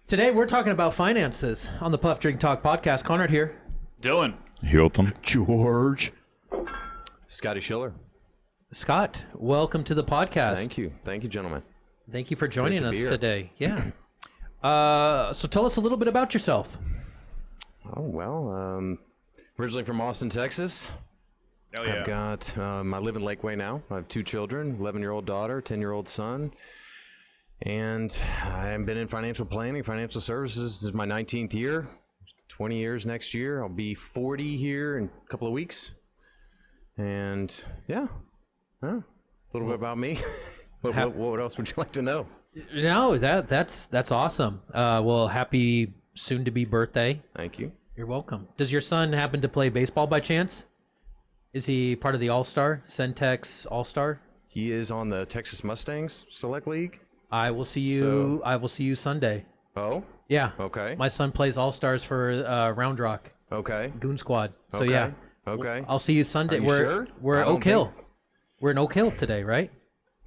Today we're talking about finances on the Puff Drink Talk podcast. Conrad here. Dylan. Hilton. George. Scott Schiller. Scott, welcome to the podcast. Thank you, gentlemen. Thank you for joining us here. today. Yeah. So tell us a little bit about yourself. Oh well, originally from Austin, Texas. Oh yeah. I've got I live in Lakeway now. I have 2 children: 11-year-old daughter, 10-year-old son. And I've been in financial planning, financial services. This is my 19th year. 20 years next year. I'll be 40 here in a couple of weeks. And yeah, a little bit about me. What else would you like to know? No, that's awesome. Well, happy soon-to-be birthday. Thank you. You're welcome. Does your son happen to play baseball by chance? Is he part of the All-Star, Centex All-Star? He is on the Texas Mustangs Select League. I will see you. I will see you Sunday. Oh, Yeah. okay. My son plays All-Stars for Round Rock Okay. Goon Squad. So Okay. yeah. Okay. I'll see you Sunday. Are you we're sure? we're I don't Oak Hill. think- We're in Oak Hill today, right?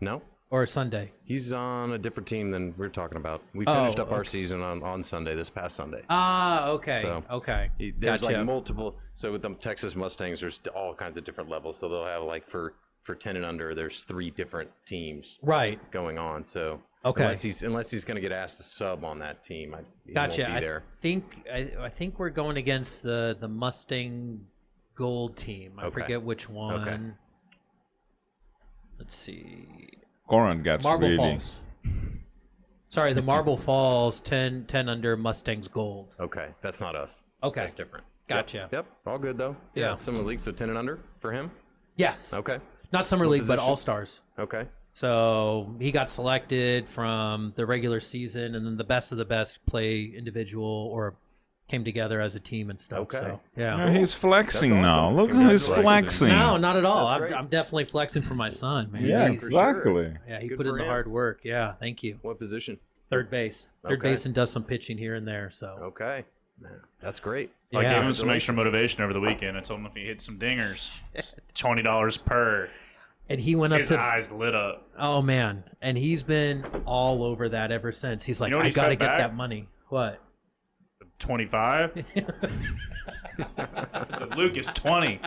No. Or Sunday? He's on a different team than we're talking about. We Oh, finished up our okay. season on Sunday, this past Sunday. Ah, okay. So, Okay. There's Gotcha. like multiple. So with the Texas Mustangs, there's all kinds of different levels. So they'll have like for 10 and under, there's 3 different teams Right. going on. So Okay. unless he's going to get asked to sub on that team, he Gotcha. won't be there. I think we're going against the Mustang Gold team. I Okay. forget which one. Okay. Let's see. Corin gets Marble really. Falls. Sorry, the Marble Falls 10 under Mustangs Gold. Okay, that's not us. Okay. That's different. Gotcha. Yep. All good though. Yeah. Similar league, so 10 and under for him. Yes. Okay. Not Summer League, but position? All-Stars. Okay. So he got selected from the regular season, and then the best of the best play individual or came together as a team and stuff. Okay. So, yeah. Yeah, he's flexing That's now. awesome. Look at his Congratulations. flexing. No, not at all. That's I'm, great. I'm definitely flexing for my son, man. Yeah, He's- exactly. Yeah, he Good put in for the him. hard work. Yeah, thank you. What position? Third base. Third Okay. base and does some pitching here and there. So Okay. Man, that's great. I yeah. gave him some extra motivation over the weekend. I told him if he hits some dingers, it's $20 per. And he went up His to eyes lit up. oh man, and he's been all over that ever since. He's like, You know what I he gotta said get back? that money. What? 25. I said, Luke is 20.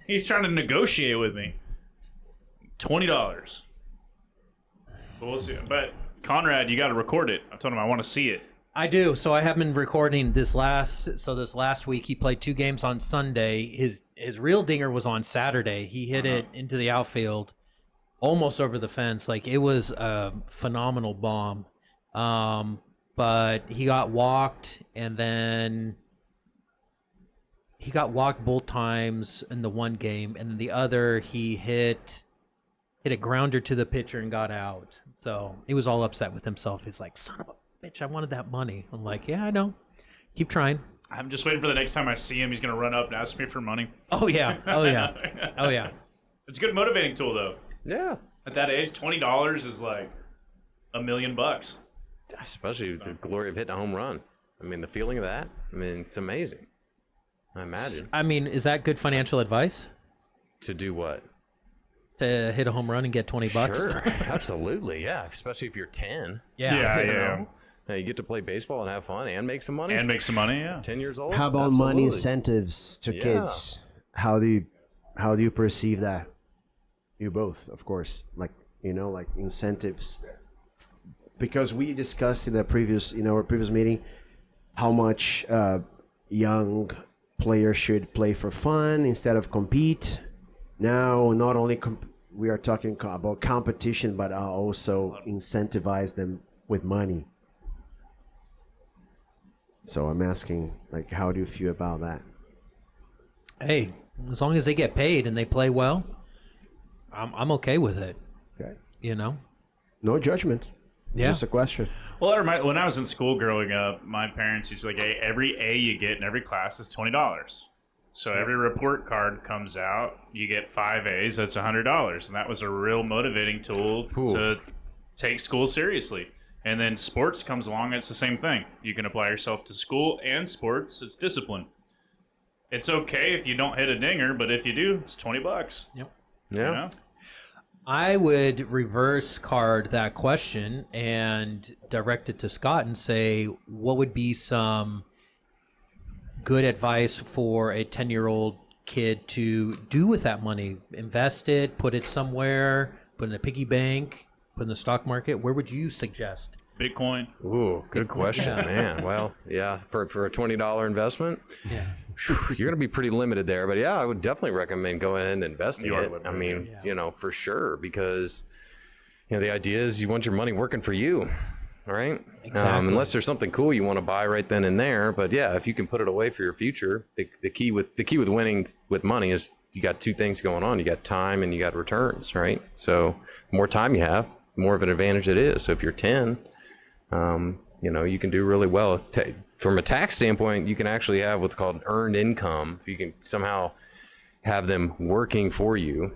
He's trying to negotiate with me. $20. But we'll see. But Conrad, you got to record it. I told him I want to see it. I do. So I have been recording this last week he played 2 games on Sunday. His real dinger was on Saturday. He hit it into the outfield almost over the fence. Like it was a phenomenal bomb. But he got walked, and then he got walked both times in the one game, and then the other he hit a grounder to the pitcher and got out. So he was all upset with himself. He's like, son of a bitch, I wanted that money. I'm like, yeah, I know. Keep trying. I'm just waiting for the next time I see him. He's going to run up and ask me for money. Oh, yeah. Oh, yeah. Oh, yeah. It's a good motivating tool, though. Yeah. At that age, $20 is like $1 million. Especially with the glory of hitting a home run. I mean, the feeling of that. I mean, it's amazing. I imagine. I mean, is that good financial advice? To do what? To hit a home run and get $20? Sure. Absolutely. Yeah. Especially if you're 10. Yeah. You know? Now you get to play baseball and have fun and make some money. And make some money, yeah. 10 years old. How about Absolutely. money incentives to Yeah. kids? How do you perceive that? You both, of course. Like incentives. Because we discussed in the previous meeting how much young players should play for fun instead of compete. Now, not only we are talking about competition, but also incentivize them with money. So I'm asking, like, how do you feel about that? Hey, as long as they get paid and they play well, I'm okay with it. Okay. You know? No judgment. Yeah. Just a question. Well, when I was in school growing up, my parents used to be like, hey, every A you get in every class is $20. So every report card comes out, you get 5 A's, that's $100. And that was a real motivating tool to take school seriously. And then sports comes along, it's the same thing. You can apply yourself to school and sports, it's discipline. It's okay if you don't hit a dinger, but if you do, it's $20. Yep. Yeah. You know? I would reverse card that question and direct it to Scott and say, what would be some good advice for a 10-year-old kid to do with that money? Invest it, put it somewhere, put it in a piggy bank, put it in the stock market. Where would you suggest? Bitcoin. Ooh, good question, man. Well, yeah, for a $20 investment, Yeah. you're going to be pretty limited there. But yeah, I would definitely recommend going ahead and investing You are it. I limited, mean, yeah. you know, for sure, because the idea is you want your money working for you, all right? Exactly. Unless there's something cool you want to buy right then and there. But yeah, if you can put it away for your future, the key with winning with money is you got two things going on. You got time and you got returns, right? So the more time you have, the more of an advantage it is. So if you're 10, you can do really well. From a tax standpoint, you can actually have what's called earned income. If you can somehow have them working for you,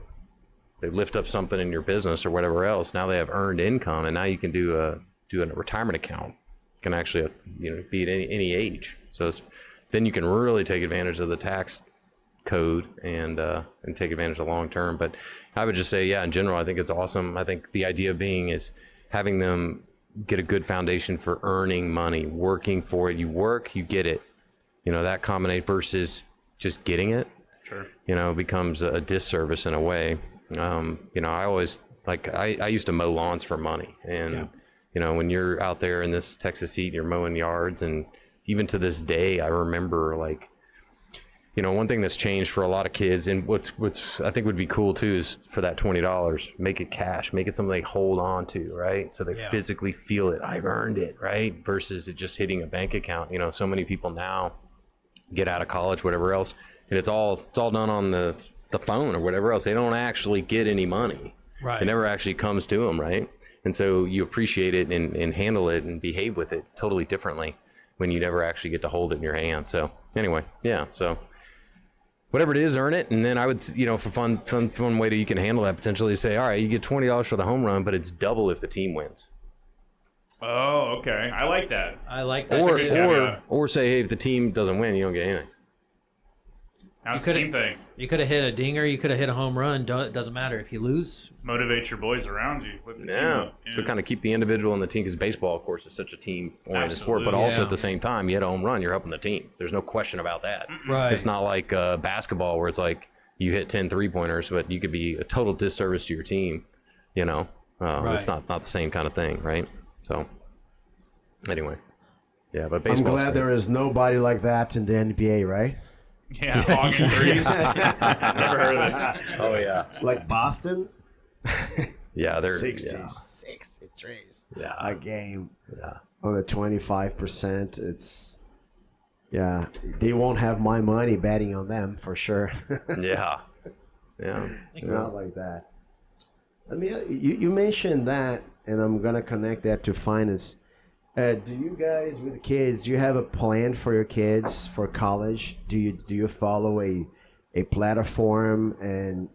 they lift up something in your business or whatever else. Now they have earned income, and now you can do a retirement account. You can actually be at any age. So then you can really take advantage of the tax code and take advantage of long term. But I would just say, yeah, in general, I think it's awesome. I think the idea being is having them get a good foundation for earning money, working for it. You work, you get it. That combination versus just getting it. Sure. Becomes a disservice in a way. I always I used to mow lawns for money, and when you're out there in this Texas heat, you're mowing yards, and even to this day, I remember one thing that's changed for a lot of kids, and what's I think would be cool too, is for that $20, make it cash, make it something they hold on to, right? So they physically feel it. I've earned it, right? Versus it just hitting a bank account. So many people now get out of college, whatever else, and it's all done on the phone or whatever else. They don't actually get any money. Right. It never actually comes to them, right? And so you appreciate it and handle it and behave with it totally differently when you never actually get to hold it in your hand. So anyway, yeah. So whatever it is, earn it. And then I would, for fun way that you can handle that potentially say, all right, you get $20 for the home run, but it's double if the team wins. Oh, okay. I like that. I like that. Or say, hey, if the team doesn't win, you don't get anything. Now it's a team thing. You could have hit a dinger. You could have hit a home run. It doesn't matter if you lose. Motivate your boys around you. With the team. So kind of keep the individual and the team, because baseball, of course, is such a team-oriented sport. But also at the same time, you hit a home run, you're helping the team. There's no question about that. Right. It's not like basketball where it's like you hit 10 three-pointers, but you could be a total disservice to your team. It's not the same kind of thing, right? So anyway, yeah. But I'm baseball. glad there is nobody like that in the NBA, right? Yeah, hogging threes. Never heard of that. Oh yeah. Like Boston. Yeah, they're 60 trees. Yeah. A game. Yeah. On the 25%, it's they won't have my money betting on them for sure. Yeah. Yeah. Not like that. I mean, you mentioned that, and I'm gonna connect that to finance. Do you guys with the kids? Do you have a plan for your kids for college? Do you follow a platform and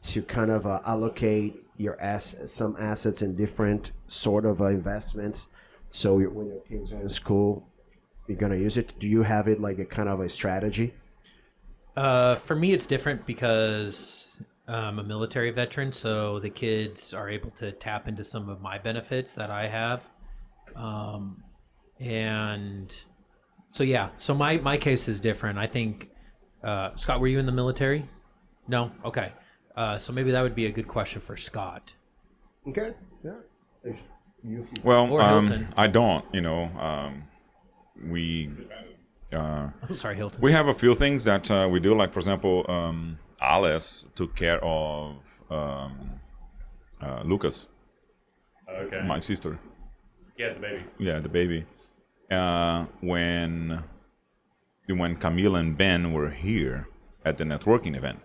to kind of allocate your some assets in different sort of investments? So when your kids are in school, you're gonna use it. Do you have it like a kind of a strategy? For me, it's different because I'm a military veteran, so the kids are able to tap into some of my benefits that I have. And so my case is different. I think, Scott, were you in the military? No? Okay. So maybe that would be a good question for Scott. Okay. Yeah. Well, Or Hilton. I don't. Sorry, Hilton. We have a few things that we do. Like, for example, Alice took care of Lucas, Okay. my sister. Yeah, the baby. Yeah, the baby. When Camille and Ben were here at the networking event.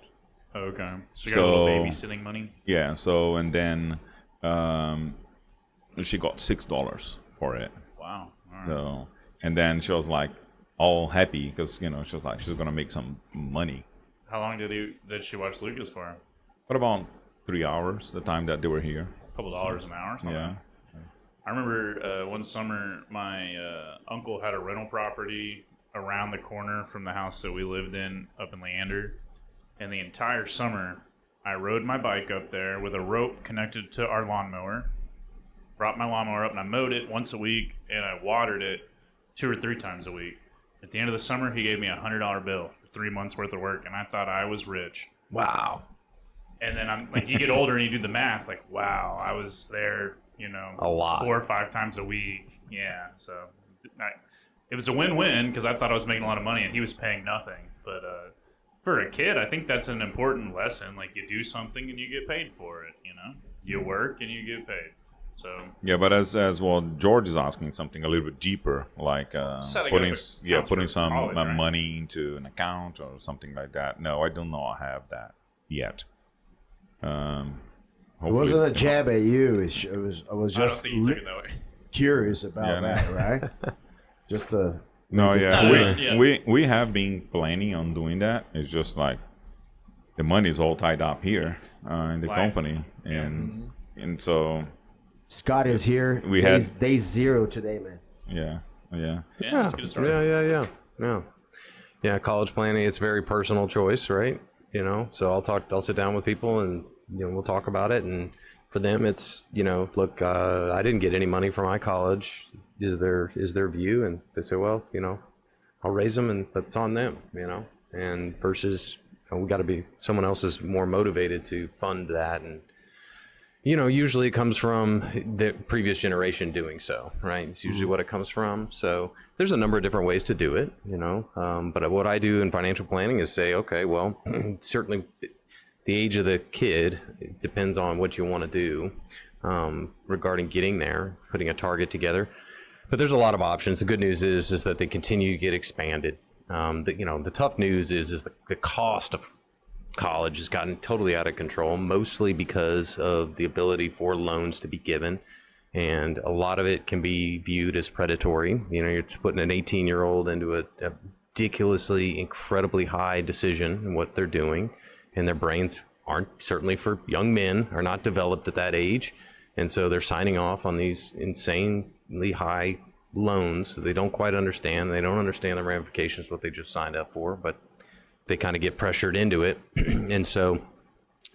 Okay. So you got a little babysitting money? Yeah, so, and then she got $6 for it. Wow. All right. So, and then she was like all happy because, she was like, she's going to make some money. How long did she watch Lucas for? What about 3 hours, the time that they were here? A couple dollars an hour or something? Yeah. I remember one summer my uncle had a rental property around the corner from the house that we lived in up in Leander. And the entire summer, I rode my bike up there with a rope connected to our lawnmower, brought my lawnmower up, and I mowed it once a week, and I watered it 2 or 3 times a week. At the end of the summer, he gave me a $100 bill for 3 months worth of work, and I thought I was rich. Wow. And then I'm like, you get older and you do the math, like, wow, I was there, a lot, 4 or 5 times a week. Yeah, so it was a win-win because I thought I was making a lot of money and he was paying nothing. But for a kid, I think that's an important lesson. Like, you do something and you get paid for it. You work and you get paid. So yeah, but as well, George is asking something a little bit deeper, like putting some college, right? money into an account or something like that. No, I don't know. I have that yet. It wasn't a jab at you. I was I don't just think you took it that way. curious about that, right? Just to No, make it yeah, clear. Yeah. we have been planning on doing that. It's just like the money is all tied up here in the Life. company, and so Scott is here. We day 0 today, man. yeah. Yeah, let's get it started. Yeah, college planning, it's a very personal choice, right? So I'll sit down with people and we'll talk about it, and for them it's look, I didn't get any money from my college. Is their view? And they say, well, I'll raise them, but it's on them, and versus we got to be, someone else is more motivated to fund that. And usually it comes from the previous generation doing so, right? It's usually what it comes from. So there's a number of different ways to do it, but what I do in financial planning is say, okay, well, certainly the age of the kid, it depends on what you want to do regarding getting there, putting a target together. But there's a lot of options. The good news is that they continue to get expanded. The tough news is the cost of college has gotten totally out of control, mostly because of the ability for loans to be given. And a lot of it can be viewed as predatory. You're putting an 18-year-old into a ridiculously, incredibly high decision in what they're doing. And their brains aren't, certainly for young men, are not developed at that age. And so they're signing off on these insanely high loans that they don't quite understand. They don't understand the ramifications of what they just signed up for, but they kind of get pressured into it. And so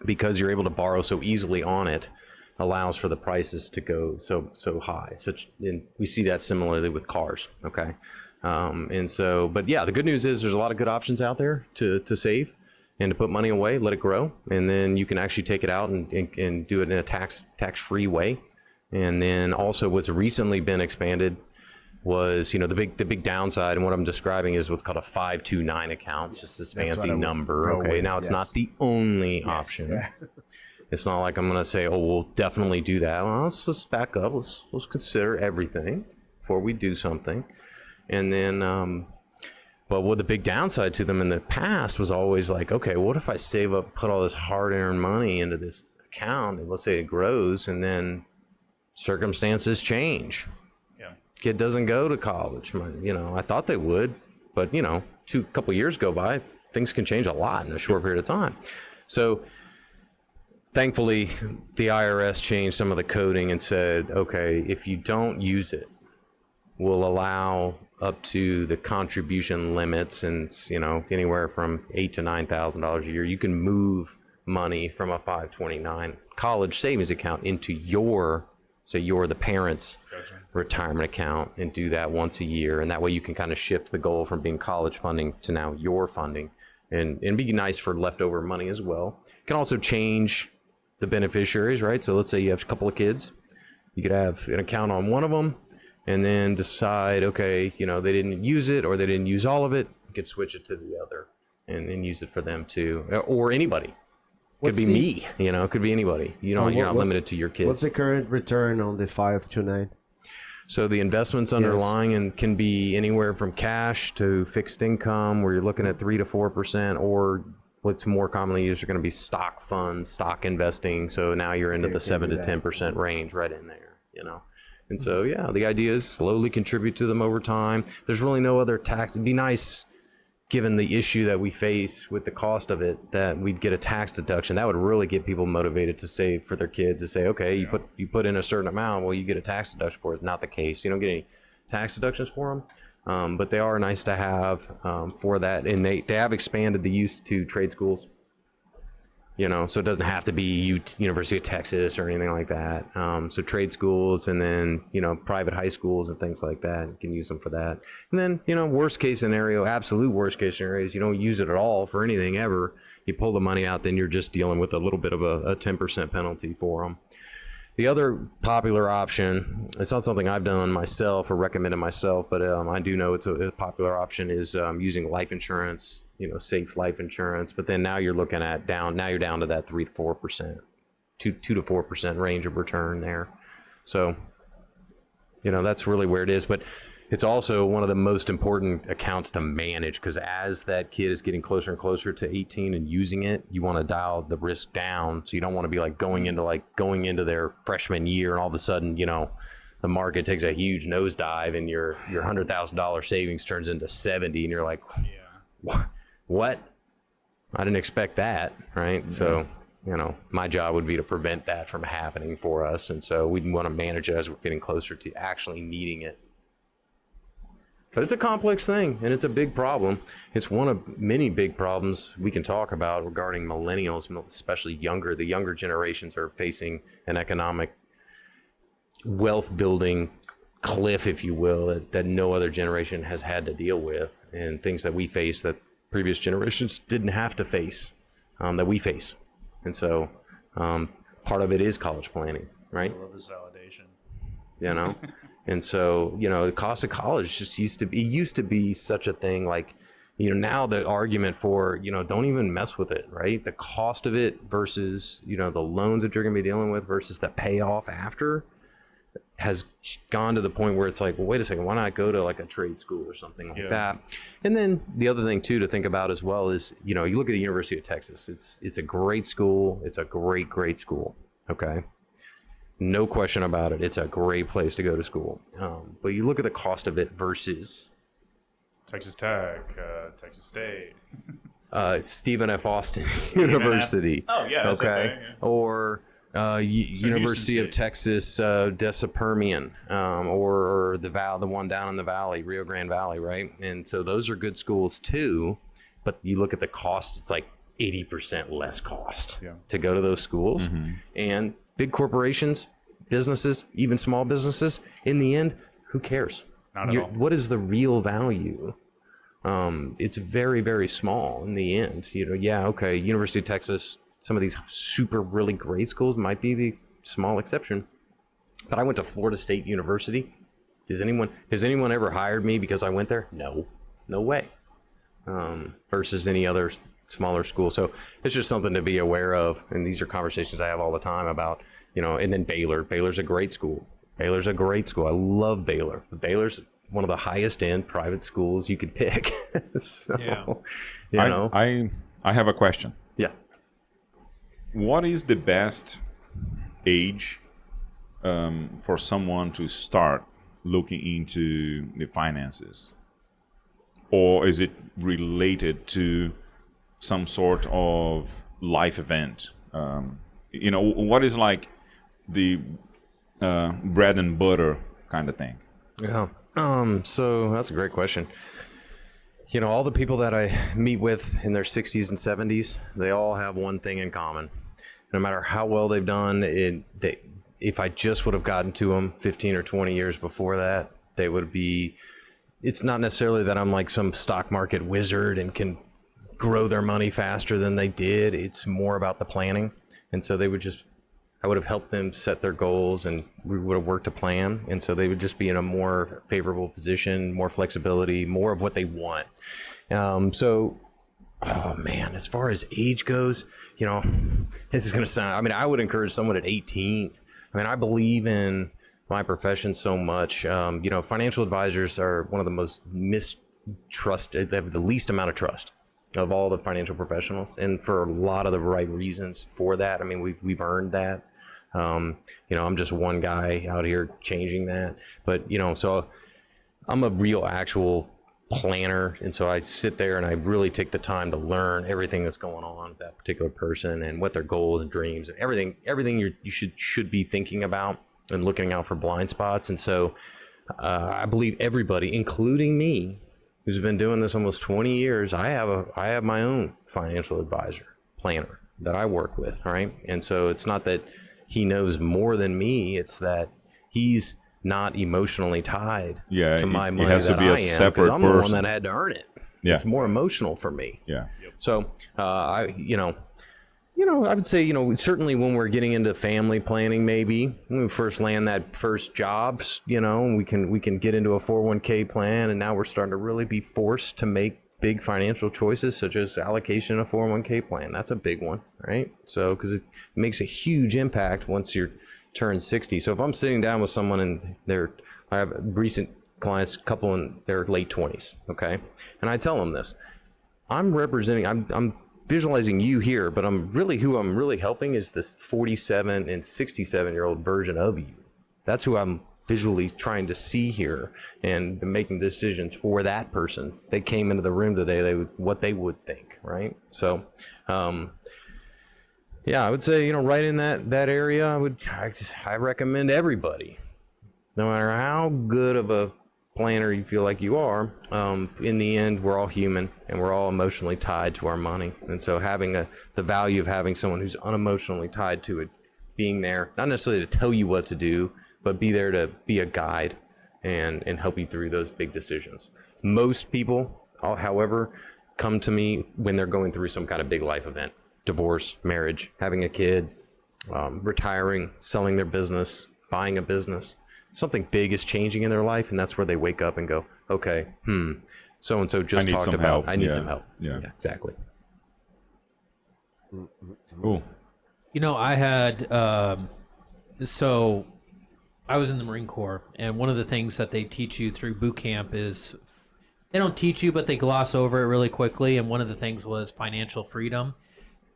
because you're able to borrow so easily on it, allows for the prices to go so high. And we see that similarly with cars, okay? But yeah, the good news is there's a lot of good options out there to save and to put money away, let it grow, and then you can actually take it out and do it in a tax-free way. And then also what's recently been expanded was, the big downside, and what I'm describing is what's called a 529 account, just this fancy number. Okay, now it's not the only option. Yeah. It's not like I'm going to say, oh, we'll definitely do that. Well, let's just back up. Let's consider everything before we do something. And then, but what the big downside to them in the past was always like, okay, what if I save up, put all this hard-earned money into this account, and let's say it grows, and then circumstances change. Yeah. Kid doesn't go to college. I thought they would, but couple years go by, things can change a lot in a short period of time. So thankfully, the IRS changed some of the coding and said, okay, if you don't use it, we'll allow up to the contribution limits, and anywhere from $8,000 to $9,000 a year. You can move money from a 529 college savings account into you're the parent's retirement account, and do that once a year. And that way you can kind of shift the goal from being college funding to now your funding, and be nice for leftover money as well. You can also change the beneficiaries, right? So let's say you have a couple of kids. You could have an account on one of them, and then decide, okay, they didn't use it or they didn't use all of it. You could switch it to the other and use it for them too, or anybody. Could be me, it could be anybody. You're not limited to your kids. What's the current return on the 529? So the investments underlying and can be anywhere from cash to fixed income, where you're looking at 3 to 4%, or what's more commonly used are going to be stock funds, stock investing. So now you're into the 7 to 10% range right in there, And so, yeah, the idea is slowly contribute to them over time. There's really no other tax. It'd be nice, given the issue that we face with the cost of it, that we'd get a tax deduction. That would really get people motivated to save for their kids, to say, okay, you put in a certain amount, well, you get a tax deduction for it. Not the case. You don't get any tax deductions for them, but they are nice to have for that. And they have expanded the use to trade schools. so it doesn't have to be University of Texas or anything like that. So trade schools and then, private high schools and things like that. You can use them for that. And then, worst case scenario, absolute worst case scenario is you don't use it at all for anything ever. You pull the money out, then you're just dealing with a little bit of a 10% penalty for them. The other popular option, it's not something I've done myself or recommended myself, but I do know it's a popular option is using life insurance, safe life insurance. But then now you're looking at you're down to that 3 to 4%, 2 to 4% range of return there. So, that's really where it is. But it's also one of the most important accounts to manage, because as that kid is getting closer and closer to 18 and using it, you want to dial the risk down. So you don't want to be going into their freshman year and all of a sudden, the market takes a huge nosedive and your $100,000 savings turns into 70 and you're like, what? I didn't expect that, right? Mm-hmm. So, my job would be to prevent that from happening for us. And so we want to manage it as we're getting closer to actually needing it. But it's a complex thing, and it's a big problem. It's one of many big problems we can talk about regarding millennials, especially the younger generations are facing an economic wealth building cliff, if you will, that no other generation has had to deal with, and things that we face that previous generations didn't have to face, that we face. And so part of it is college planning, right? I love this validation. And so, the cost of college just used to be such a thing. Like, now the argument for, don't even mess with it, right? The cost of it versus, the loans that you're going to be dealing with versus the payoff after has gone to the point where it's like, well, wait a second, why not go to like a trade school or something like that? And then the other thing too to think about as well is, you look at the University of Texas. It's a great school. It's a great school. Okay. No question about it. It's a great place to go to school. But you look at the cost of it versus Texas Tech, Texas State, Stephen F. Austin University. Oh yeah, that's okay. Yeah. Or University of Texas, Desa Permian, or the one down in the valley, Rio Grande Valley, right? And so those are good schools too. But you look at the cost; it's like 80% less cost to go to those schools, and big corporations, businesses, even small businesses, in the end, who cares? Not at all. What is the real value? It's very, very small in the end. University of Texas, some of these super really great schools might be the small exception. But I went to Florida State University. Has anyone ever hired me because I went there? No way. Versus any other smaller school. So it's just something to be aware of. And these are conversations I have all the time about, and then Baylor's a great school. I love Baylor. Baylor's one of the highest end private schools you could pick. So, I have a question. Yeah. What is the best age for someone to start looking into the finances? Or is it related to some sort of life event? What is like the bread and butter kind of thing? Yeah. So that's a great question. All the people that I meet with in their 60s and 70s, they all have one thing in common. No matter how well they've done, if I just would have gotten to them 15 or 20 years before that, they would be. It's not necessarily that I'm like some stock market wizard and can grow their money faster than they did. It's more about the planning. And so I would have helped them set their goals and we would have worked a plan. And so they would just be in a more favorable position, more flexibility, more of what they want. As far as age goes, this is going to sound, I would encourage someone at 18. I believe in my profession so much. Financial advisors are one of the most mistrusted. They have the least amount of trust of all the financial professionals, and for a lot of the right reasons for that. We've earned that. I'm just one guy out here changing that. But, so I'm a real actual planner. And so I sit there and I really take the time to learn everything that's going on with that particular person and what their goals and dreams and everything you should be thinking about and looking out for blind spots. And so I believe everybody, including me, who's been doing this almost 20 years, I have my own financial advisor, planner, that I work with, right? And so it's not that he knows more than me, it's that he's not emotionally tied Yeah, to my it money has to that be a I am, because separate I'm the one person. that had to earn it. Yeah. It's more emotional for me. Yeah. So I would say, certainly when we're getting into family planning, maybe when we first land that first jobs, we can get into a 401k plan, and now we're starting to really be forced to make big financial choices, such as allocation of 401k plan. That's a big one, right? So, because it makes a huge impact once you're turned 60. So if I'm sitting down with someone and I have recent clients, couple in their late 20s, okay, and I tell them this, I'm visualizing you here, but who I'm really helping is this 47 and 67-year-old version of you. That's who I'm visually trying to see here, and making decisions for that person. They came into the room today, what they would think, right? So, yeah, I would say, right in that area, I recommend everybody, no matter how good of a planner you feel like you are, in the end, we're all human and we're all emotionally tied to our money. And so having the value of having someone who's unemotionally tied to it, being there, not necessarily to tell you what to do, but be there to be a guide and help you through those big decisions. Most people, however, come to me when they're going through some kind of big life event: divorce, marriage, having a kid, retiring, selling their business, buying a business. Something big is changing in their life, and that's where they wake up and go, okay, so-and-so just need talked some about, help. I need Yeah. some help. Yeah. Exactly. Cool. I had so I was in the Marine Corps, and one of the things that they teach you through boot camp is, they don't teach you, but they gloss over it really quickly. And one of the things was financial freedom,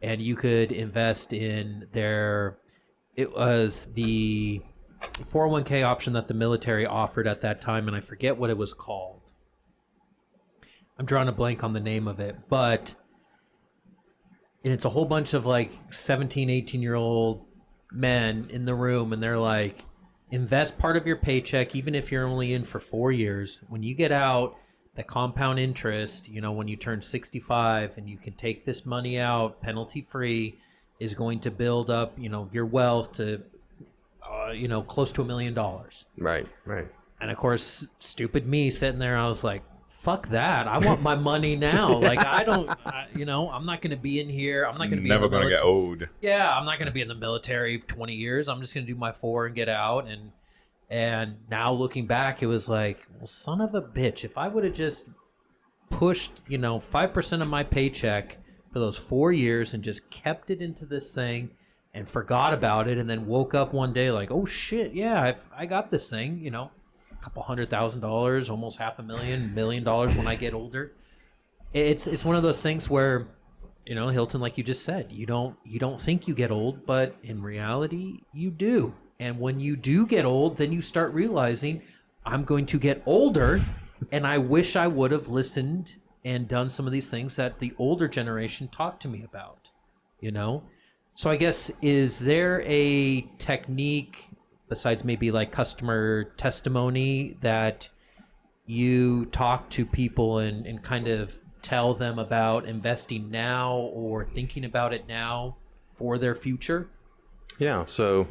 and you could invest in it was the 401k option that the military offered at that time, and I forget what it was called. I'm drawing a blank on the name of it, and it's a whole bunch of like 17, 18-year-old men in the room, and they're like, invest part of your paycheck, even if you're only in for 4 years. When you get out, the compound interest, when you turn 65 and you can take this money out penalty free, is going to build up, your wealth to, close to $1 million. Right. And of course, stupid me sitting there, I was like, fuck that. I want my money now. Like, I'm not going to be in here. I'm not going to be Never in the gonna get old. Yeah, I'm not going to be in the military 20 years. I'm just going to do my 4 and get out. And now looking back, it was like, well, son of a bitch. If I would have just pushed, 5% of my paycheck for those 4 years and just kept it into this thing and forgot about it, and then woke up one day like, oh shit, yeah, I got this thing, a couple $100,000, almost $500,000, $1 million when I get older. It's one of those things where, Hilton, like you just said, you don't think you get old, but in reality you do. And when you do get old, then you start realizing, I'm going to get older, and I wish I would have listened and done some of these things that the older generation talked to me about, So I guess, is there a technique besides maybe like customer testimony that you talk to people and kind of tell them about investing now or thinking about it now for their future? Yeah. So,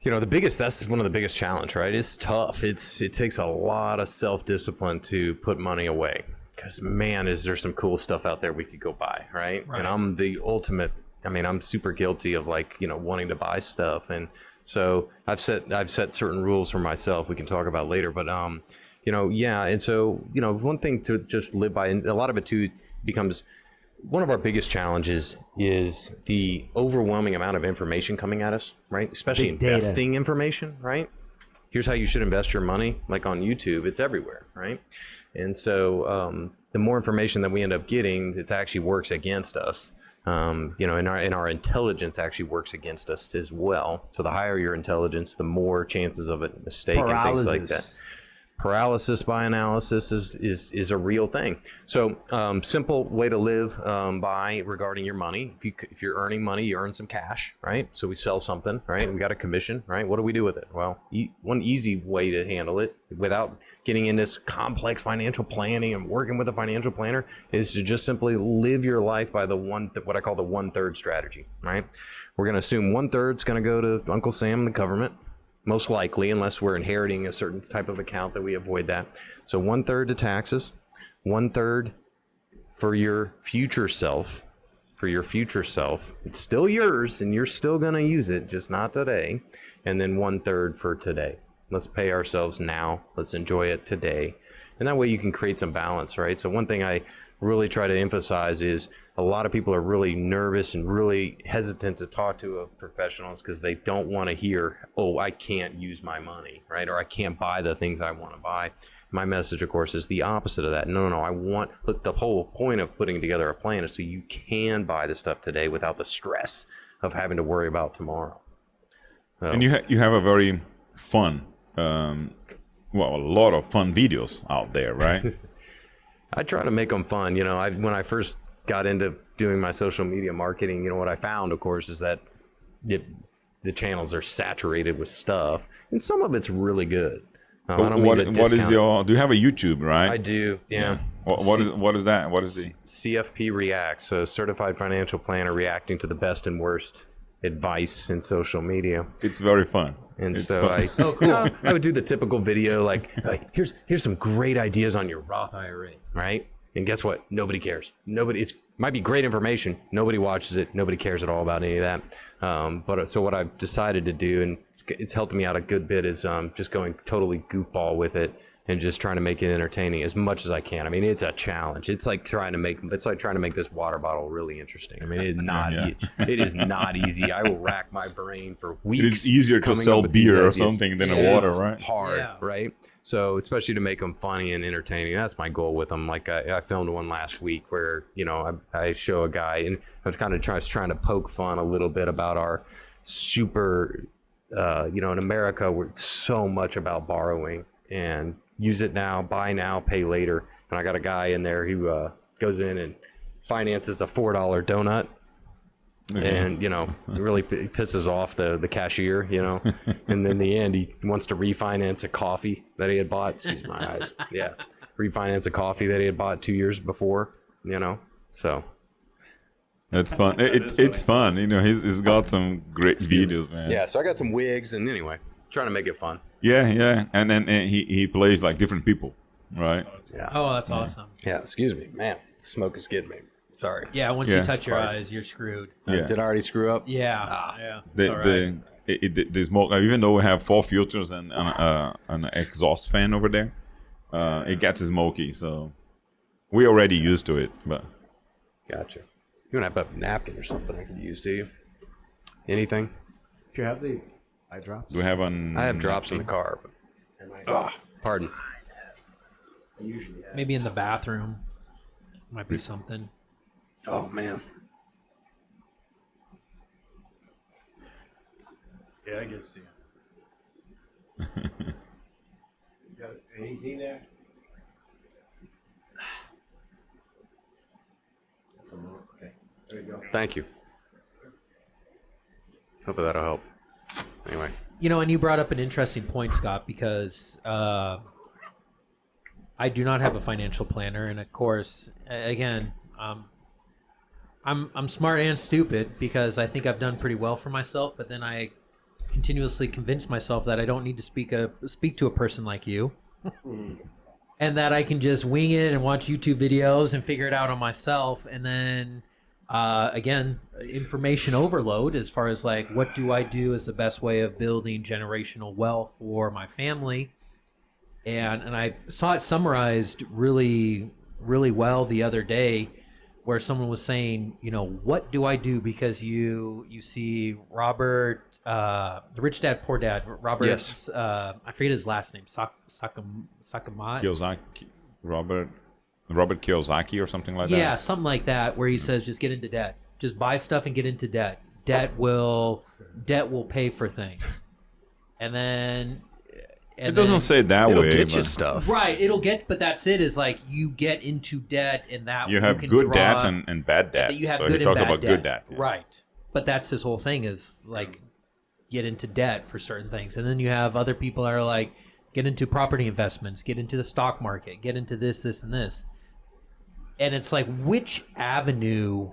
that's one of the biggest challenge, right? It's tough. It takes a lot of self-discipline to put money away, because man, is there some cool stuff out there we could go buy, right? And I'm the ultimate, I'm super guilty of wanting to buy stuff. And so I've set certain rules for myself we can talk about later, but yeah. And so, one thing to just live by, and a lot of it too becomes, one of our biggest challenges is the overwhelming amount of information coming at us, right? Especially investing information, right? Here's how you should invest your money. Like on YouTube, it's everywhere, right? And so the more information that we end up getting, it actually works against us. And our intelligence actually works against us as well. So the higher your intelligence, the more chances of a mistake and things like that. paralysis by analysis is a real thing. So simple way to live by regarding your money. If you're earning money, you earn some cash, right? So we sell something, right? We got a commission, right? What do we do with it? Well, one easy way to handle it without getting in this complex financial planning and working with a financial planner is to just simply live your life by what I call the 1/3 strategy, right? We're going to assume 1/3 is going to go to Uncle Sam and the government. Most likely, unless we're inheriting a certain type of account, that we avoid that. So 1/3 to taxes, 1/3 for your future self. It's still yours and you're still going to use it, just not today. And then 1/3 for today. Let's pay ourselves now. Let's enjoy it today. And that way you can create some balance, right? So one thing I really try to emphasize is a lot of people are really nervous and really hesitant to talk to professionals because they don't want to hear, oh, I can't use my money, right? Or I can't buy the things I want to buy. My message, of course, is the opposite of that. No, look, the whole point of putting together a plan is so you can buy the stuff today without the stress of having to worry about tomorrow. And you have a very fun, a lot of fun videos out there, right? I try to make them fun. When I first got into doing my social media marketing, what I found, of course, is that the channels are saturated with stuff, and some of it's really good. What is your? Do you have a YouTube, right? I do. Yeah. What is that? What is the CFP React? So Certified Financial Planner reacting to the best and worst advice in social media. It's very fun. And it's so fun. I would do the typical video like here's some great ideas on your Roth IRA, right? And guess what? Nobody cares. It might be great information. Nobody watches it. Nobody cares at all about any of that. So what I've decided to do, and it's helped me out a good bit, is just going totally goofball with it and just trying to make it entertaining as much as I can. I mean, it's a challenge. It's like trying to make this water bottle really interesting. I mean, it is not easy. I will rack my brain for weeks. It is easier to sell beer or something than a water, right? Hard, right? So especially to make them funny and entertaining. That's my goal with them. Like I filmed one last week where, I show a guy, and I was kind of trying to poke fun a little bit about our super, in America, we're so much about borrowing and use it now, buy now, pay later. And I got a guy in there who goes in and finances a $4 donut. And, it really pisses off the cashier, And then in the end, he wants to refinance a coffee that he had bought. Excuse my eyes. Yeah. Refinance a coffee that he had bought 2 years before, So. It's fun. It's fun. He's got some great videos, man. Yeah, so I got some wigs and anyway, trying to make it fun. Yeah. And then he plays like different people, right? Yeah. Oh, that's awesome. Yeah, excuse me. Man, smoke is getting me. Sorry. Yeah, once you touch your eyes, you're screwed. Yeah. Did I already screw up? Yeah. Yeah. The smoke, even though we have 4 filters and an exhaust fan over there, it gets smoky. So we're already used to it. But gotcha. You don't have a napkin or something I could use, do you? Anything? Do you have the eye drops? do we have I have drops in the car. Pardon. I usually have. Maybe in the bathroom. Might be something. Oh, man. Yeah, I guess. You got anything there? That's a more. Okay. There you go. Thank you. Hopefully that'll help. Anyway. And you brought up an interesting point, Scott, because I do not have a financial planner, and of course, again, I'm smart and stupid because I think I've done pretty well for myself, but then I continuously convince myself that I don't need to speak to a person like you, and that I can just wing it and watch YouTube videos and figure it out on myself, and then. Again, information overload as far as like what do I do as the best way of building generational wealth for my family, and I saw it summarized really well the other day, where someone was saying, what do I do, because you see Robert, the Rich Dad Poor Dad, Robert, yes. I forget his last name, Sakamoto. Kiyosaki, Robert Kiyosaki or something like that. Yeah, something like that, where he says just get into debt. Just buy stuff and get into debt. Debt will pay for things. And then And It doesn't then- say it that It'll way. get you but stuff. Right, it'll get, but that's it. Is like you get into debt, and that You have can good draw, debt and bad debt. that you have so good he and talks bad about debt. good debt. Yeah. Right, but that's his whole thing is like get into debt for certain things, and then you have other people that are like get into property investments, get into the stock market, get into this, and this, and it's like which avenue.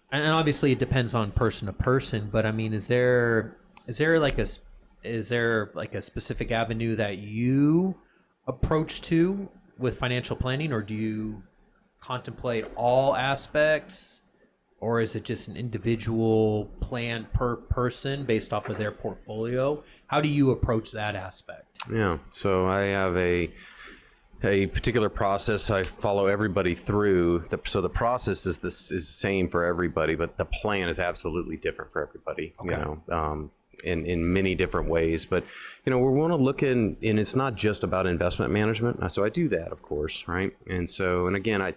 And obviously, it depends on person to person. But I mean, is there like a specific avenue that you approach to with financial planning, or do you contemplate all aspects, or is it just an individual plan per person based off of their portfolio? How do you approach that aspect? Yeah. So I have a particular process I follow everybody through. So the process is the same for everybody, but the plan is absolutely different for everybody. Okay. You know, in many different ways. But we want to look in, and it's not just about investment management. So I do that, of course, right? And so, and again,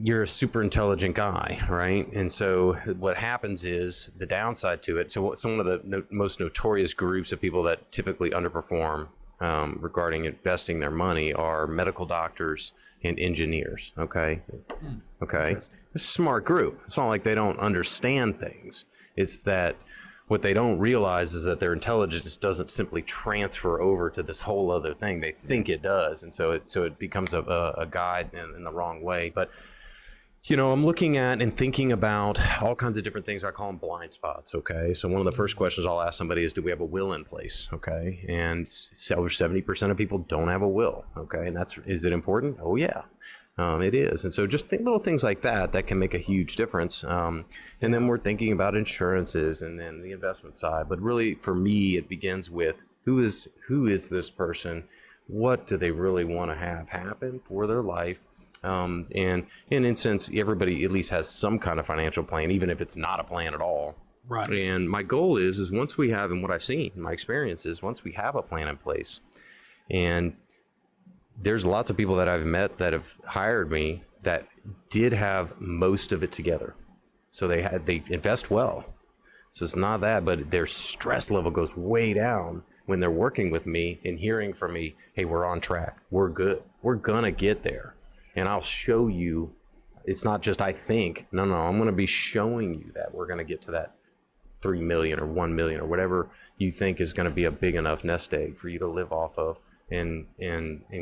you're a super intelligent guy, right? And so what happens is the downside to it. So one of the most notorious groups of people that typically underperform regarding investing their money are medical doctors and engineers. Okay. It's a smart group. It's not like they don't understand things. It's that what they don't realize is that their intelligence doesn't simply transfer over to this whole other thing. They think it does. And so it becomes a guide in the wrong way. But I'm looking at and thinking about all kinds of different things. I call them blind spots, okay? So one of the first questions I'll ask somebody is, do we have a will in place, okay? And over 70% of people don't have a will, okay? And is it important? Oh, yeah, it is. And so just little things like that can make a huge difference. And then we're thinking about insurances and then the investment side. But really, for me, it begins with who is this person? What do they really want to have happen for their life? And in instance, everybody at least has some kind of financial plan, even if it's not a plan at all. Right. And my goal is once we have, and what I've seen, my experience is once we have a plan in place, and there's lots of people that I've met that have hired me that did have most of it together. So they invest well. So it's not that, but their stress level goes way down when they're working with me and hearing from me, hey, we're on track. We're good. We're going to get there. And I'll show you, it's not just I think, no, I'm going to be showing you that we're going to get to that 3 million or 1 million or whatever you think is going to be a big enough nest egg for you to live off of and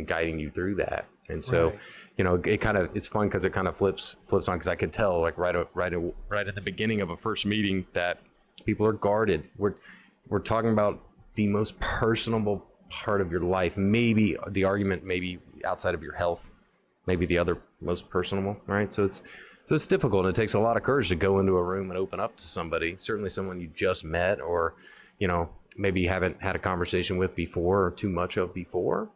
guiding you through that. And so, it's fun because it kind of flips on, because I could tell like right at the beginning of a first meeting that people are guarded. We're talking about the most personable part of your life. Maybe the argument, maybe outside of your health, maybe the other most personable, right? So it's difficult, and it takes a lot of courage to go into a room and open up to somebody, certainly someone you just met, or maybe you haven't had a conversation with before or too much of before,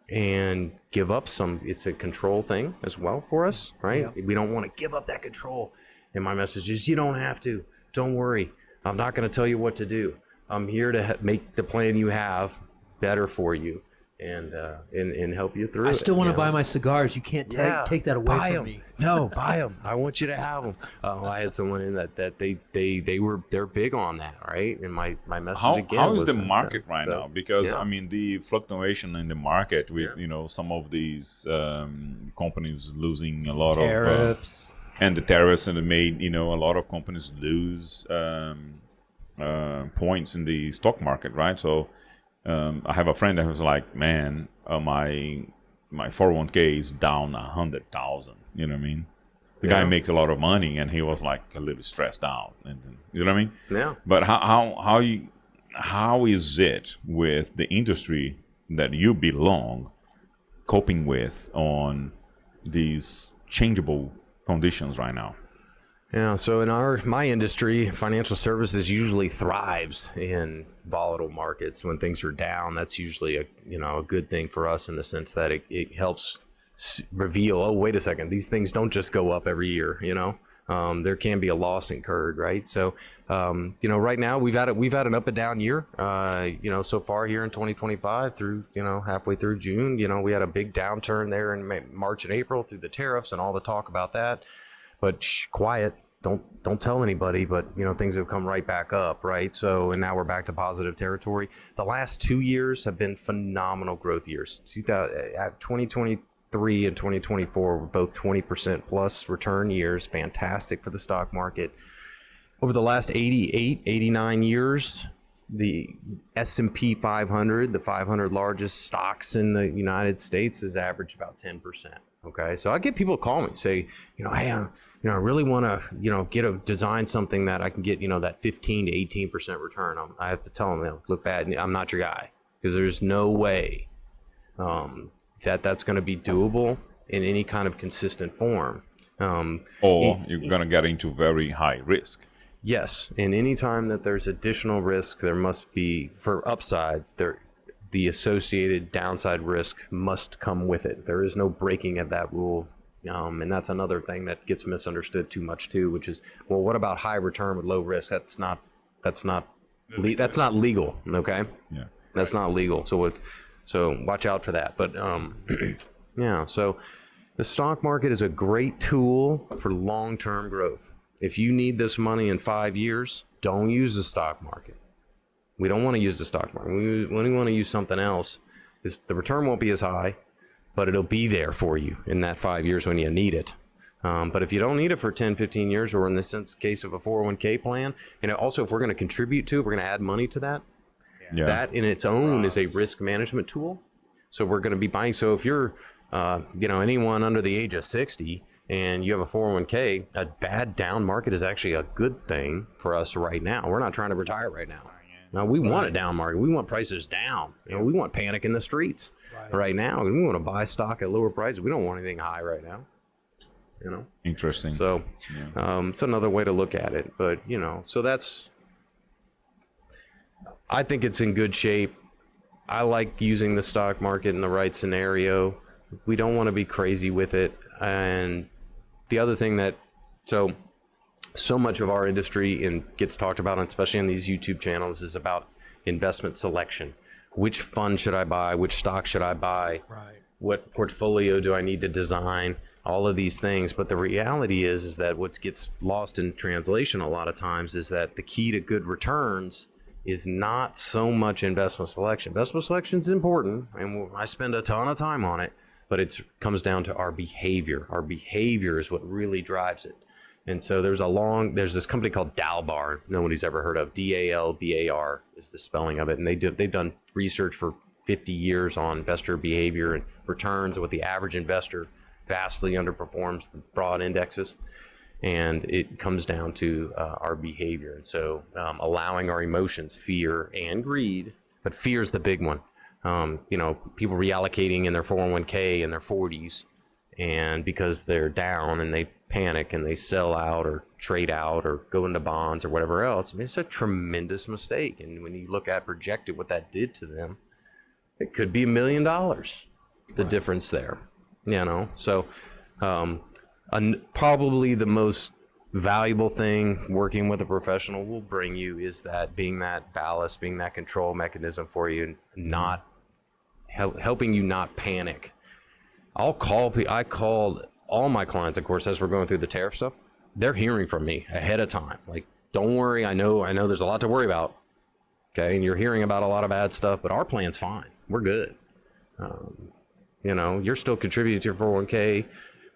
and give up some. It's a control thing as well for us, right? Yeah. We don't want to give up that control. And my message is, you don't have to. Don't worry. I'm not going to tell you what to do. I'm here to make the plan you have better for you. And help you through it. I still want to buy my cigars. You can't take that away from me. No, buy them. I want you to have them. I had someone in that they're big on that, right? And my message again how is was the market right so, now? Because yeah. I mean, the fluctuation in the market with some of these companies losing a lot tariffs. And the tariffs, and it made a lot of companies lose points in the stock market, right? So. I have a friend that was like, man, my 401k is down 100,000. You know what I mean? The guy makes a lot of money, and he was like a little stressed out. And you know what I mean? Yeah. But how is it with the industry that you belong coping with on these changeable conditions right now? Yeah, so in my industry, financial services usually thrives in volatile markets. When things are down, that's usually a good thing for us, in the sense that it helps reveal, oh, wait a second, these things don't just go up every year, there can be a loss incurred, right? So, right now we've had an up and down year, so far here in 2025 through, halfway through June, we had a big downturn there in March and April through the tariffs and all the talk about that. But quiet, don't tell anybody, but you know, things have come right back up, right? So, and now we're back to positive territory. The last 2 years have been phenomenal growth years. 2023 and 2024 were both 20% plus return years. Fantastic for the stock market. Over the last 89 years, the S&P 500, the 500 largest stocks in the United States, has averaged about 10%. Okay, so I get people call me, say, you know, hey, I really want to, design something that I can get, that 15 to 18% return. I have to tell them, look, bad, I'm not your guy, because there's no way that's going to be doable in any kind of consistent form. Or you're going to get into very high risk. Yes, and any time that there's additional risk, there must be, for upside, the associated downside risk must come with it. There is no breaking of that rule. And that's another thing that gets misunderstood too much too, which is, well, what about high return with low risk? That's not legal. Okay. Yeah. That's not legal. So watch out for that. But, yeah, so the stock market is a great tool for long-term growth. If you need this money in 5 years, don't use the stock market. We don't want to use the stock market. We want to use something else. The return won't be as high, but it'll be there for you in that 5 years when you need it. But if you don't need it for 10, 15 years, or in this case of a 401k plan, and also if we're going to contribute to it, we're going to add money to that. Yeah. That in its own is a risk management tool. So we're going to be buying. So if you're, anyone under the age of 60 and you have a 401k, a bad down market is actually a good thing for us right now. We're not trying to retire right now. Now, we want a down market. We want prices down. We want panic in the streets right now. We want to buy stock at lower prices. We don't want anything high right now. Interesting. So it's another way to look at it. But, so I think it's in good shape. I like using the stock market in the right scenario. We don't want to be crazy with it. And the other thing so much of our industry and gets talked about, especially on these YouTube channels, is about investment selection. Which fund should I buy? Which stock should I buy? Right. What portfolio do I need to design? All of these things. But the reality is that what gets lost in translation a lot of times is that the key to good returns is not so much investment selection. Investment selection is important, and I spend a ton of time on it, but it comes down to our behavior. Our behavior is what really drives it. And so there's this company called Dalbar. Nobody's ever heard of. Dalbar is the spelling of it. And they've done research for 50 years on investor behavior and returns, and what the average investor vastly underperforms the broad indexes. And it comes down to our behavior. And so allowing our emotions, fear and greed, but fear is the big one. People reallocating in their 401k in their 40s, and because they're down and they panic and they sell out or trade out or go into bonds or whatever else. I mean, it's a tremendous mistake. And when you look at projected what that did to them, it could be $1 million, the difference there, So probably the most valuable thing working with a professional will bring you is that being that ballast, being that control mechanism for you, not helping you not panic. I called all my clients, of course, as we're going through the tariff stuff. They're hearing from me ahead of time. Like, don't worry. I know there's a lot to worry about. Okay. And you're hearing about a lot of bad stuff, but our plan's fine. We're good. You're still contributing to your 401k.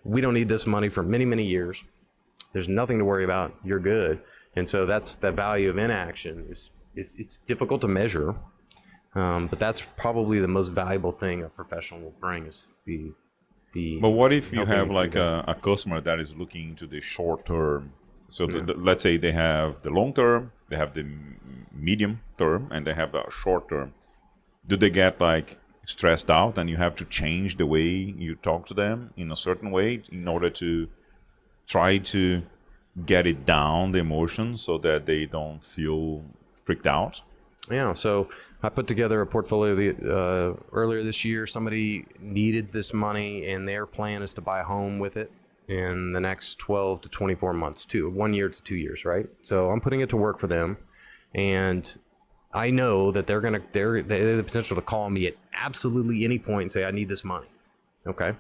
We don't need this money for many, many years. There's nothing to worry about. You're good. And so that's the value of inaction. It's difficult to measure, but that's probably the most valuable thing a professional will bring is the. But what if you have like a customer that is looking into the short term? So let's say they have the long term, they have the medium term, and they have the short term. Do they get like stressed out and you have to change the way you talk to them in a certain way in order to try to get it down, the emotions, so that they don't feel freaked out? Yeah, so I put together a portfolio earlier this year. Somebody needed this money, and their plan is to buy a home with it in the next 12 to 24 months, 1 year to 2 years, right? So I'm putting it to work for them, and I know that they have the potential to call me at absolutely any point and say, I need this money. Okay,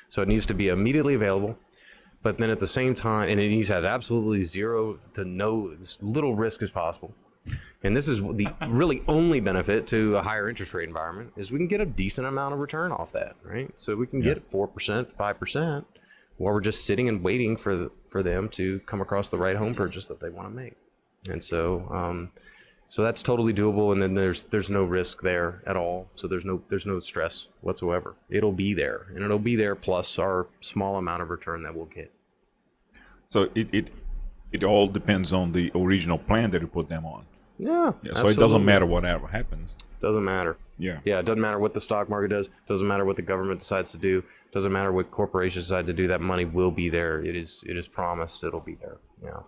so it needs to be immediately available. But then at the same time, and it needs to have absolutely zero to no, as little risk as possible. And this is the really only benefit to a higher interest rate environment is we can get a decent amount of return off that, right? So we can get 4%, 5%, while we're just sitting and waiting for them to come across the right home purchase that they want to make. And so, so that's totally doable. And then there's no risk there at all. So there's no stress whatsoever. It'll be there, and it'll be there plus our small amount of return that we'll get. So it all depends on the original plan that you put them on. Yeah. So it doesn't matter whatever happens. Doesn't matter. Yeah. Yeah. It doesn't matter what the stock market does. Doesn't matter what the government decides to do. Doesn't matter what corporations decide to do. That money will be there. It is promised. It'll be there. Yeah.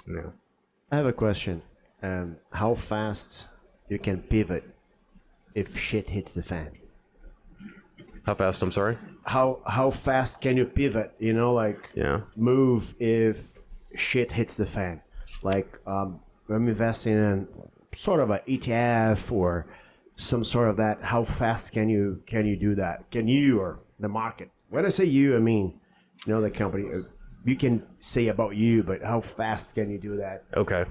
Yeah. I have a question. How fast you can pivot if shit hits the fan? How fast? I'm sorry. How fast can you pivot? You know, like move if shit hits the fan. Like I'm investing in sort of an ETF or some sort of that. How fast can you do that? Can you or the market? When I say you, I mean the company. You can say about you, but how fast can you do that? Okay.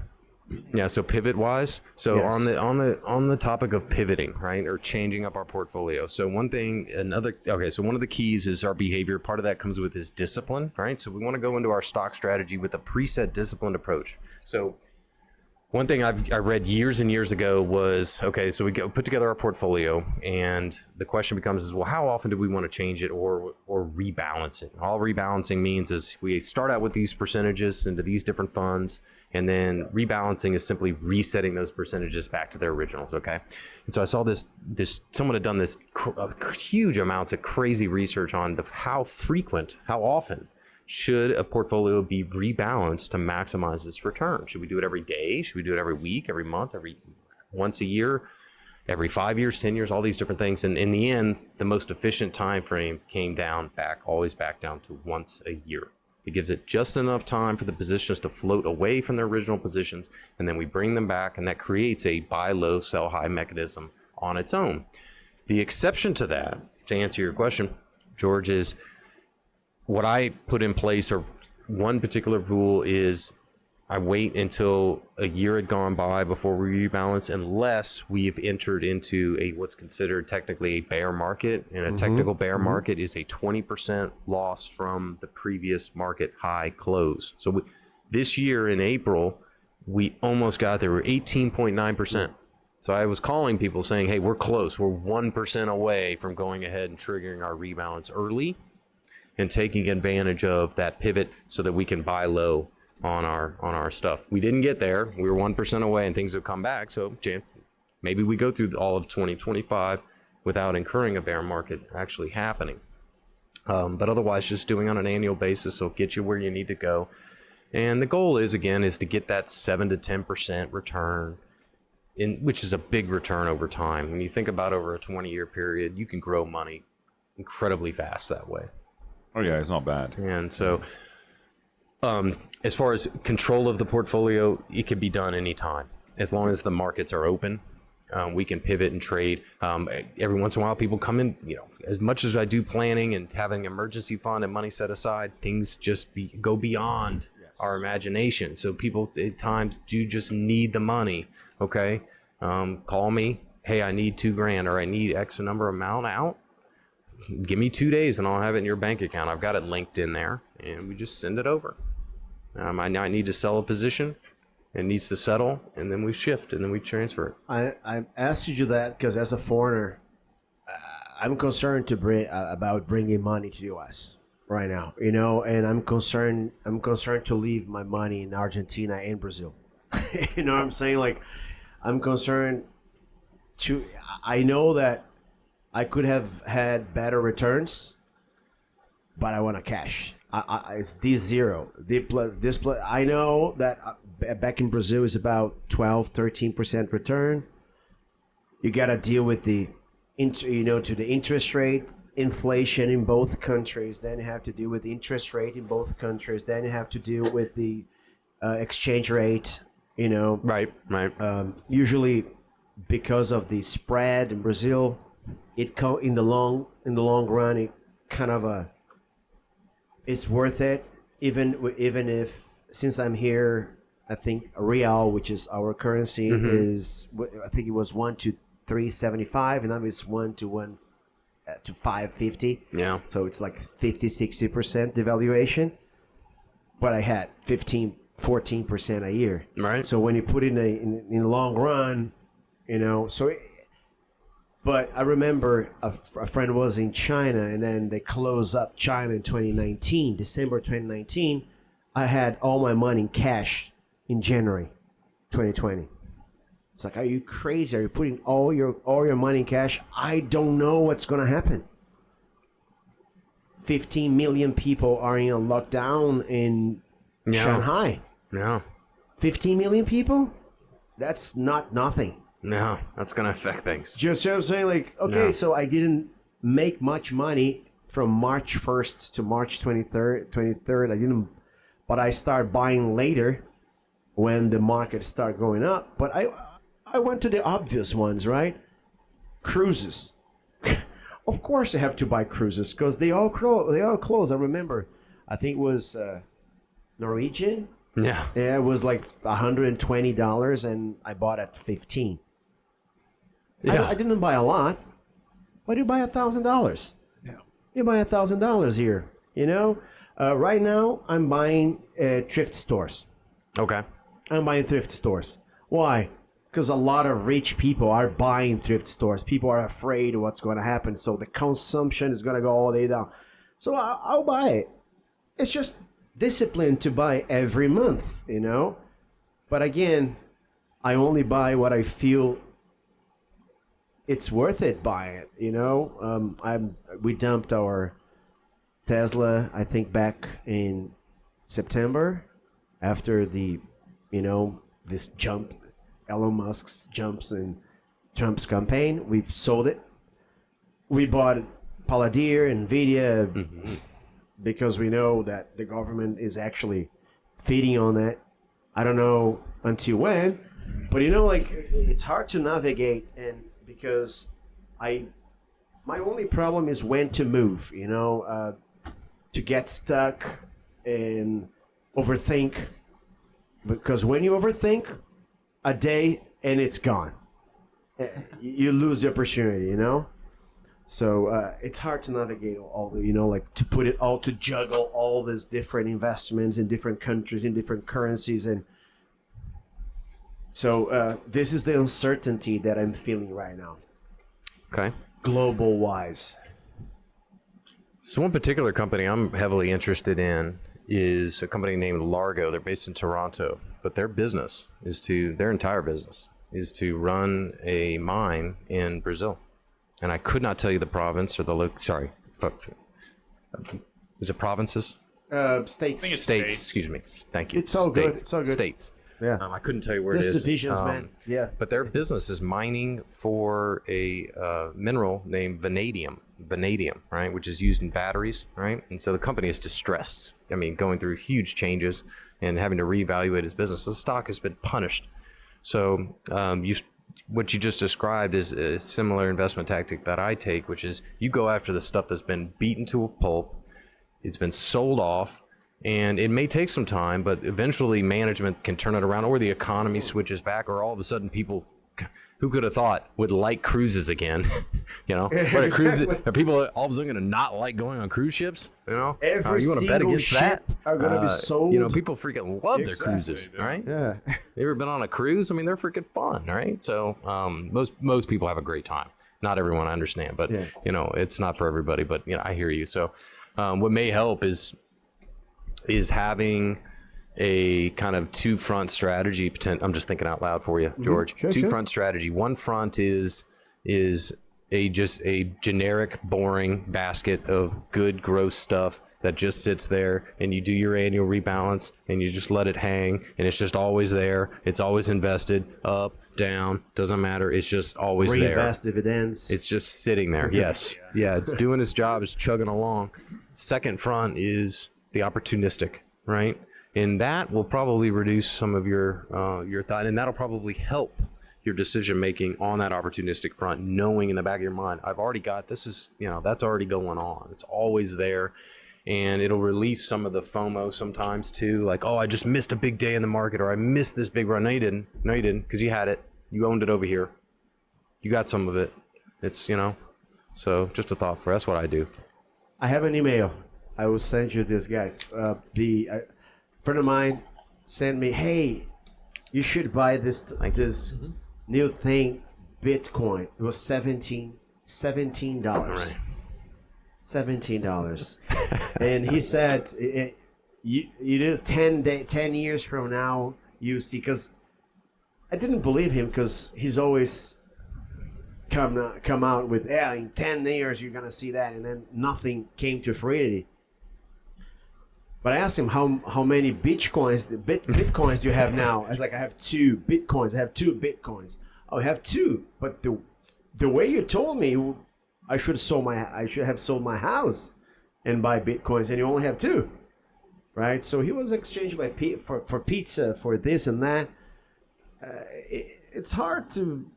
Yeah, so pivot wise, so Yes. on the topic of pivoting, right, or changing up our portfolio. So one of the keys is our behavior. Part of that comes with is discipline, right? So we want to go into our stock strategy with a preset disciplined approach. So one thing I read years and years ago was, okay, so we put together our portfolio, and the question becomes well, how often do we want to change it or rebalance it? All rebalancing means is we start out with these percentages into these different funds, and then rebalancing is simply resetting those percentages back to their originals, okay? And so I saw this someone had done this huge amounts of crazy research on how often should a portfolio be rebalanced to maximize its return? Should we do it every day? Should we do it every week, every month, once a year, every 5 years, 10 years, all these different things? And in the end, the most efficient time frame came always back down to once a year. It gives it just enough time for the positions to float away from their original positions, and then we bring them back, and that creates a buy low, sell high mechanism on its own. The exception to that, to answer your question, George, is what I put in place, or one particular rule is I wait until a year had gone by before we rebalance, unless we've entered into what's considered technically a bear market. And a technical bear market is a 20% loss from the previous market high close. So this year in April, we almost got there. We're 18.9%. So I was calling people saying, hey, we're close. We're 1% away from going ahead and triggering our rebalance early and taking advantage of that pivot so that we can buy low on our stuff. We didn't get there. We were 1% away, and things have come back. So maybe we go through all of 2025 without incurring a bear market actually happening. But otherwise, just doing on an annual basis will get you where you need to go. And the goal is to get that 7 to 10% return, which is a big return over time. When you think about over a 20-year period, you can grow money incredibly fast that way. Oh yeah, it's not bad. And so as far as control of the portfolio, it can be done anytime. As long as the markets are open, we can pivot and trade. Every once in a while, people come in, as much as I do planning and having an emergency fund and money set aside, things just go beyond our imagination. So people at times do just need the money, okay? Call me, hey, I need $2,000 or I need X amount out. Give me 2 days and I'll have it in your bank account. I've got it linked in there, and we just send it over. I need to sell a position. It needs to settle, and then we shift, and then we transfer it. I asked you that because as a foreigner, I'm concerned about bringing money to the U.S. right now, and I'm concerned to leave my money in Argentina and Brazil. You know what I'm saying? Like, I'm concerned I know that I could have had better returns, but I want to cash. It's D0. I know that back in Brazil is about 12-13% return. You got to deal with the interest rate, inflation in both countries. Then you have to deal with the interest rate in both countries. Then you have to deal with the exchange rate. Right. Usually, because of the spread in Brazil, in the long run, it kind of it's worth it. even if since I'm here, I think a real, which is our currency, is I think it was 1 to 3.75, and now it's 1 to 5.50. Yeah. So it's like 50-60% devaluation. But I had 14% a year. Right. So when you put it in the long run, but I remember a friend was in China, and then they closed up China in 2019, December 2019. I had all my money in cash in January 2020. It's like, are you crazy? Are you putting all your money in cash? I don't know what's gonna happen. 15 million people are in a lockdown in Shanghai. Yeah. 15 million people? That's not nothing. No, that's going to affect things. Just what I'm saying, like, okay, Yeah. so I didn't make much money from March 1st to March 23rd. I didn't, but I started buying later when the market started going up. But I went to the obvious ones, right? Cruises. Of course I have to buy cruises because they all close. I remember, I think it was Norwegian. Yeah. Yeah, it was like $120, and I bought at 15. Yeah. I didn't buy a lot, but you buy $1,000. Yeah. You buy $1,000 here. Right now I'm buying thrift stores. Okay. I'm buying thrift stores. Why? Because a lot of rich people are buying thrift stores. People are afraid of what's going to happen, so the consumption is going to go all the way down. So I'll buy it. It's just discipline to buy every month, But again, I only buy what I feel it's worth it buying it, we dumped our Tesla, I think, back in September after the, this jump, Elon Musk's jumps in Trump's campaign. We've sold it. We bought Palantir, NVIDIA, because we know that the government is actually feeding on that. I don't know until when, but it's hard to navigate, and because my only problem is when to move, to get stuck and overthink, because when you overthink a day and it's gone, you lose the opportunity, So it's hard to navigate all the, to put it all, to juggle all these different investments in different countries, in different currencies. And so this is the uncertainty that I'm feeling right now. Okay. Global wise. So one particular company I'm heavily interested in is a company named Largo. They're based in Toronto, but their entire business is to run a mine in Brazil. And I could not tell you the province or is it provinces? States. I think it's States, states. excuse me. Thank you. It's all good. States. It's all good. States. Yeah. I couldn't tell you where This it is. divisions, man. Yeah. But their business is mining for a mineral named vanadium, right, which is used in batteries, right? And so the company is distressed. I mean, going through huge changes and having to reevaluate its business. The stock has been punished. So what you just described is a similar investment tactic that I take, which is you go after the stuff that's been beaten to a pulp, it's been sold off, and it may take some time, but eventually management can turn it around, or the economy switches back, or all of a sudden people, who could have thought, would like cruises again? Are people all of a sudden going to not like going on cruise ships? Every you want to bet single against that? ship are going to be sold. People freaking love their Exactly. cruises, right? Yeah. You ever been on a cruise? I mean, they're freaking fun, right? So most people have a great time. Not everyone, I understand, but Yeah. It's not for everybody. But I hear you. So what may help is having a kind of two-front strategy. I'm just thinking out loud for you, George. Sure, Two-front strategy. One front is just a generic, boring basket of good, gross stuff that just sits there, and you do your annual rebalance, and you just let it hang, and it's just always there. It's always invested, up, down, doesn't matter. It's just always there. Reinvest dividends. It's just sitting there. Yes. Yeah, it's doing its job. It's chugging along. Second front is the opportunistic, right? And that will probably reduce some of your thought, and that'll probably help your decision making on that opportunistic front, knowing in the back of your mind, I've already got this is that's already going on. It's always there. and it'll release some of the FOMO sometimes too. Like, oh, I just missed a big day in the market, or I missed this big run. No, you didn't. No, you didn't, because you had it. You owned it over here. You got some of it. It's, so just a thought for that's what I do. I have an email. I will send you this, guys. The friend of mine sent me, hey, you should buy this new thing, Bitcoin. It was $17. Right. $17. And he said, you do 10 years from now, you see, because I didn't believe him, because he's always come out with, in 10 years you're gonna see that, and then nothing came to fruition. But I asked him how many bitcoins do you have now? I was like, I have 2 bitcoins. I have 2 bitcoins. Oh, I have 2, but the way you told me, I should have sold my house and buy bitcoins, and you only have 2, right? So he was exchanged for pizza, for this and that. It's hard to,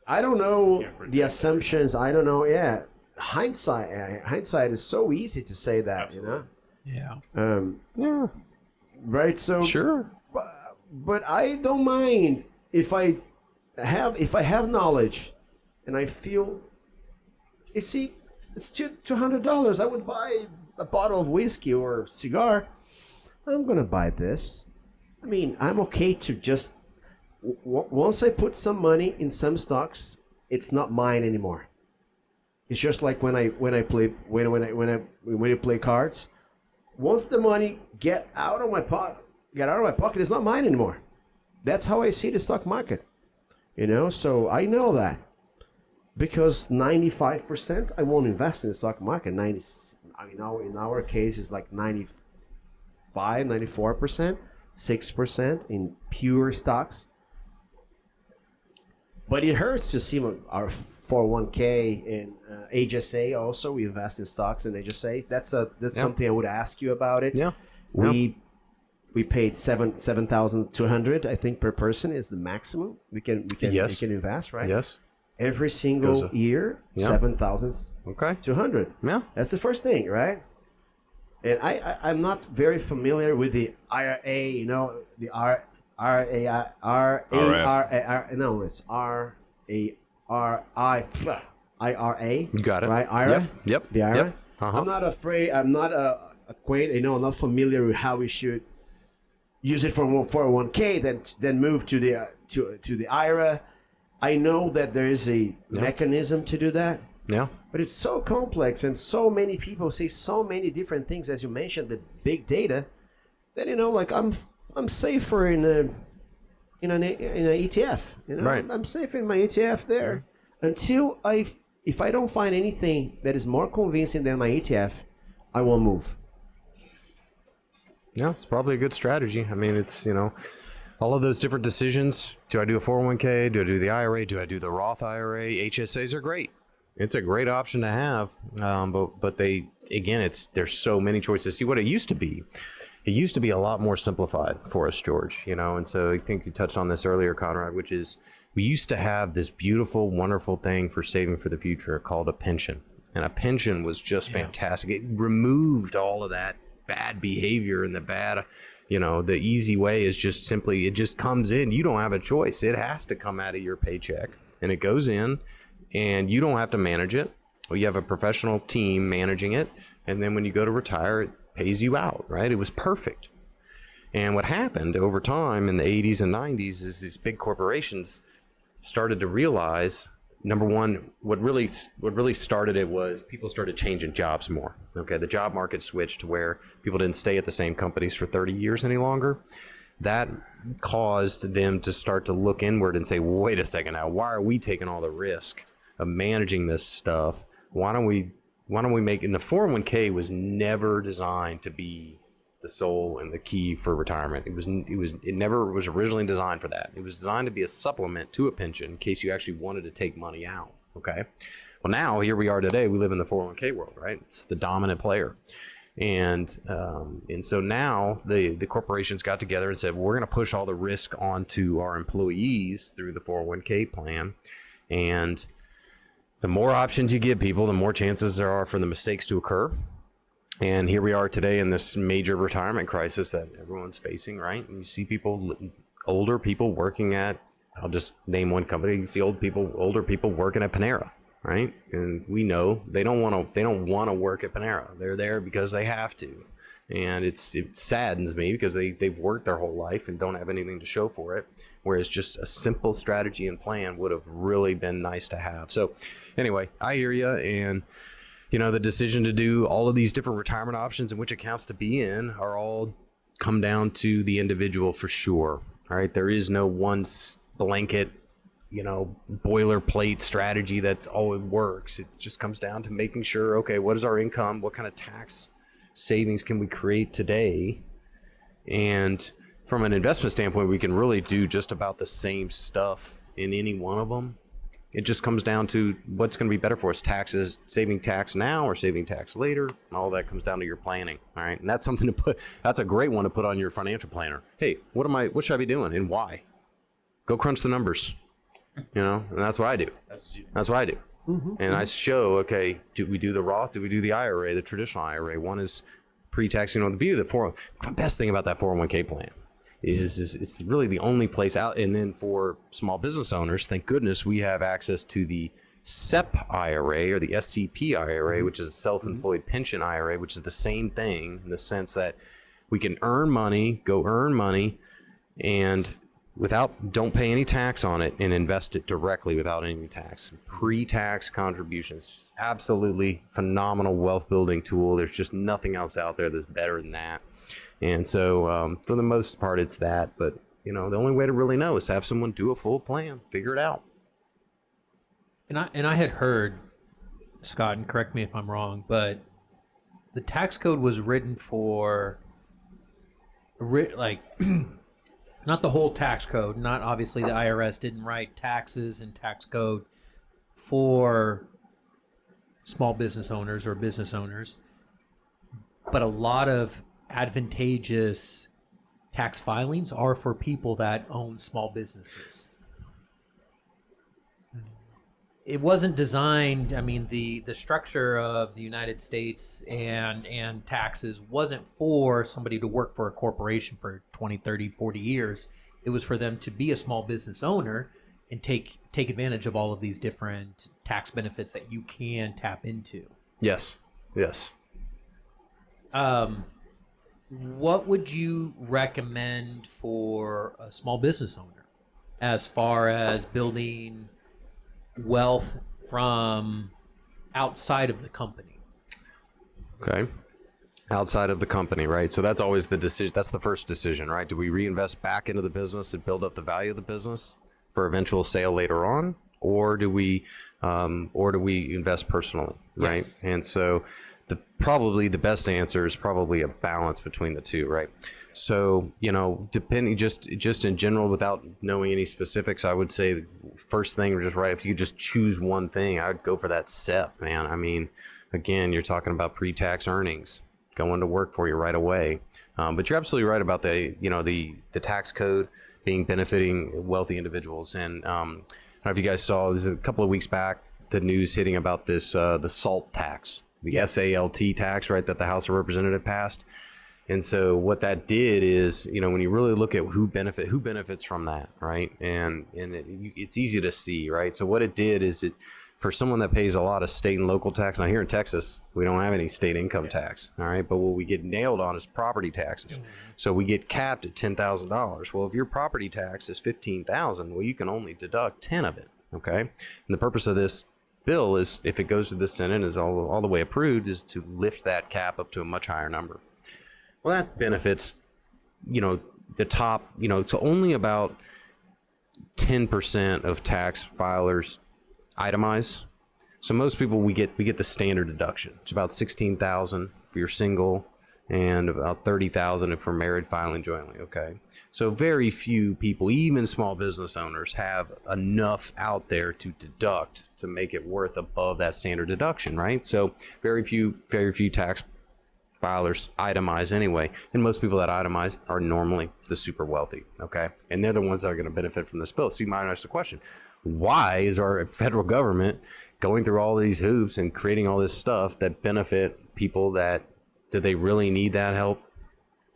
I don't know the assumptions. I don't know. Yeah, hindsight is so easy to say that. Absolutely. Yeah. Yeah. Right. So Sure. but I don't mind if I have knowledge, and I feel, you see, it's $200. I would buy a bottle of whiskey or cigar. I'm gonna buy this. I mean, I'm okay to just once I put some money in some stocks, it's not mine anymore. It's just like when you play cards. Once the money get out of my pocket, it's not mine anymore. That's how I see the stock market. So I know that, because 95% I won't invest in the stock market. In our case, it's like 95, 94%, 6% in pure stocks. But it hurts to see our 401k and HSA also. We invest in stocks and HSA. That's something I would ask you about it. Yeah. We paid $7,200, I think, per person is the maximum we can invest, right? Yes. Every single year, Yeah. $7,200. Okay. Yeah. That's the first thing, right? And I'm not very familiar with the IRA, the no, it's IRA. You got it. Right, IRA. Yep. The IRA. Yep. Uh-huh. I'm not acquainted. I'm not familiar with how we should use it for 401k. Then move to the IRA. I know that there is a mechanism to do that. Yeah. But it's so complex, and so many people say so many different things, as you mentioned, the big data, that like I'm safer in an ETF. Right. I'm safe in my ETF there until if I don't find anything that is more convincing than my ETF, I won't move. Yeah, it's probably a good strategy. I mean, it's all of those different decisions. Do I do a 401k? Do I do the IRA? Do I do the Roth IRA? HSAs are great. It's a great option to have, but there's so many choices. See, what it used to be, a lot more simplified for us, George. And so I think you touched on this earlier, Conrad, which is we used to have this beautiful, wonderful thing for saving for the future called a pension, and a pension was just fantastic. It removed all of that bad behavior and the bad. The easy way is just simply, it just comes in. You don't have a choice. It has to come out of your paycheck, and it goes in. And you don't have to manage it. Well, you have a professional team managing it. And then when you go to retire, it pays you out, right? It was perfect. And what happened over time in the 80s and 90s is these big corporations started to realize, number one, what really started it was people started changing jobs more. Okay, the job market switched to where people didn't stay at the same companies for 30 years any longer. That caused them to start to look inward and say, wait a second now, why are we taking all the risk of managing this stuff? Why don't we make, and the 401k was never designed to be the sole and the key for retirement. It never was originally designed for that. It was designed to be a supplement to a pension in case you actually wanted to take money out. Okay. Well, now here we are today. We live in the 401k world, right? It's the dominant player. And so now the corporations got together and said, well, we're going to push all the risk onto our employees through the 401k plan. And the more options you give people, the more chances there are for the mistakes to occur. And here we are today in this major retirement crisis that everyone's facing, right? And you see people, older people working at, I'll just name one company. You see older people working at Panera, right? And we know they don't want to work at Panera. They're there because they have to. And it saddens me because they've worked their whole life and don't have anything to show for it. Whereas just a simple strategy and plan would have really been nice to have. So anyway, I hear you. And the decision to do all of these different retirement options and which accounts to be in are all come down to the individual for sure. All right. There is no one blanket, boilerplate strategy that's all it works. It just comes down to making sure, okay, what is our income? What kind of tax savings can we create today? And from an investment standpoint, we can really do just about the same stuff in any one of them. It just comes down to what's going to be better for us. Taxes, saving tax now or saving tax later. All that comes down to your planning. All right. And that's something that's a great one to put on your financial planner. Hey, what should I be doing and why? Go crunch the numbers, and that's what I do. That's what I do. Mm-hmm. And I show, okay, do we do the Roth? Do we do the IRA, the traditional IRA? One is pre-taxing on the beauty of the best thing about that 401k plan is it's really the only place out. And then for small business owners, thank goodness we have access to the SEP IRA or the SCP IRA, which is a self-employed pension IRA, which is the same thing in the sense that we can earn money, and don't pay any tax on it and invest it directly without any tax. Pre-tax contributions, just absolutely phenomenal wealth building tool. There's just nothing else out there that's better than that. And so for the most part, it's that. But, the only way to really know is to have someone do a full plan, figure it out. And I had heard, Scott, and correct me if I'm wrong, but the tax code was written for, not the whole tax code. Not obviously the IRS didn't write taxes and tax code for small business owners or business owners, but a lot of advantageous tax filings are for people that own small businesses. It wasn't designed, the structure of the United States and taxes wasn't for somebody to work for a corporation for 20, 30, 40 years. It was for them to be a small business owner and take advantage of all of these different tax benefits that you can tap into. Yes. What would you recommend for a small business owner as far as building wealth from outside of the company? Okay. Outside of the company, right? So that's always the decision. That's the first decision, right? Do we reinvest back into the business and build up the value of the business for eventual sale later on? Or do we invest personally, right? Yes. And so probably the best answer is probably a balance between the two, right? So, depending just in general, without knowing any specifics, I would say the first thing, just right, if you just choose one thing, I would go for that SEP, man. Again, you're talking about pre-tax earnings going to work for you right away. But you're absolutely right about the tax code benefiting wealthy individuals. And I don't know if you guys saw, it was a couple of weeks back, the news hitting about this, the SALT tax. The SALT tax, right, that the House of Representatives passed. And so what that did is, when you really look at who benefits from that, right? And it's easy to see, right? So what it did is for someone that pays a lot of state and local tax. Now here in Texas, we don't have any state income tax, all right? But what we get nailed on is property taxes. So we get capped at $10,000. Well, if your property tax is $15,000, well, you can only deduct 10 of it, okay? And the purpose of this bill is, if it goes to the Senate, is all the way approved, is to lift that cap up to a much higher number. Well, that benefits, the top, so only about 10% of tax filers itemize. So most people, we get the standard deduction. It's about $16,000 if you're single, and about $30,000 if we're married filing jointly. Okay, so very few people, even small business owners, have enough out there to deduct to make it worth above that standard deduction, right? So very few tax filers itemize anyway, and most people that itemize are normally the super wealthy. Okay, and they're the ones that are going to benefit from this bill. So you might ask the question, why is our federal government going through all these hoops and creating all this stuff that benefit people that Do they really need that help?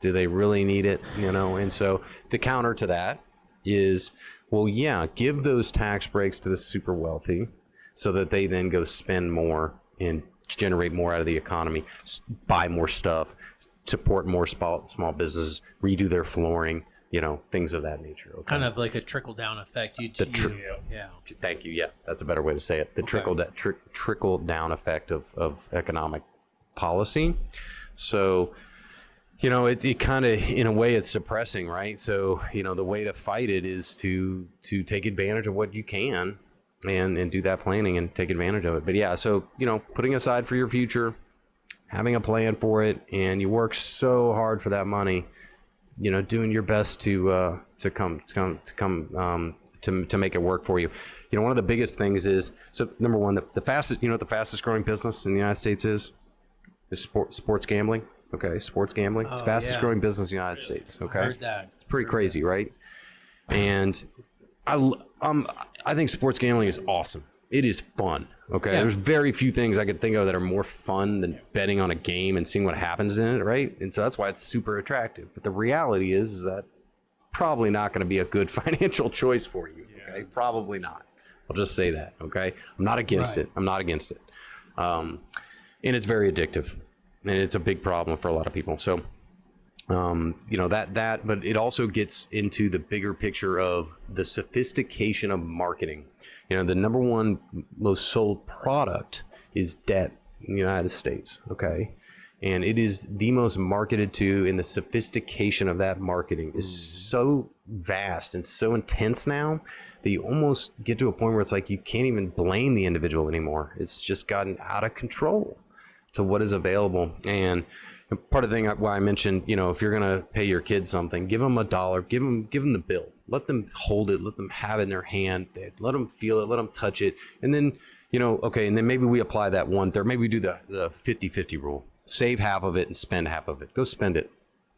Do they really need it? And so the counter to that is, well, yeah, give those tax breaks to the super wealthy so that they then go spend more and generate more out of the economy, buy more stuff, support more small businesses, redo their flooring, things of that nature. Okay? Kind of like a trickle down effect. Yeah. Thank you. Yeah, that's a better way to say it. The trickle down effect of economic policy. So, it kind of, in a way, it's suppressing, right? So, the way to fight it is to take advantage of what you can and do that planning and take advantage of it. But yeah, so, putting aside for your future, having a plan for it, and you work so hard for that money, doing your best to make it work for you. One of the biggest things is, so number one, the fastest, the fastest growing business in the United States is sports gambling. Okay, sports gambling. It's fastest growing business in the United States. Okay, I heard that. It's pretty crazy, right? And I think sports gambling is awesome. It is fun. Okay, there's very few things I could think of that are more fun than betting on a game and seeing what happens in it, right? And so that's why it's super attractive. But the reality is that it's probably not going to be a good financial choice for you. Okay, probably not. I'll just say that. Okay, I'm not against it. I'm not against it. And it's very addictive. And it's a big problem for a lot of people. So, but it also gets into the bigger picture of the sophistication of marketing. The number one most sold product is debt in the United States. Okay. And it is the most marketed to, and the sophistication of that marketing is so vast and so intense now that you almost get to a point where it's like you can't even blame the individual anymore. It's just gotten out of control to what is available. And part of the thing why I mentioned, if you're going to pay your kids something, give them $1, give them the bill, let them hold it, let them have it in their hand, let them feel it, let them touch it. And then, and then maybe we apply that 1/3, maybe we do the 50-50 rule, save half of it and spend half of it, go spend it.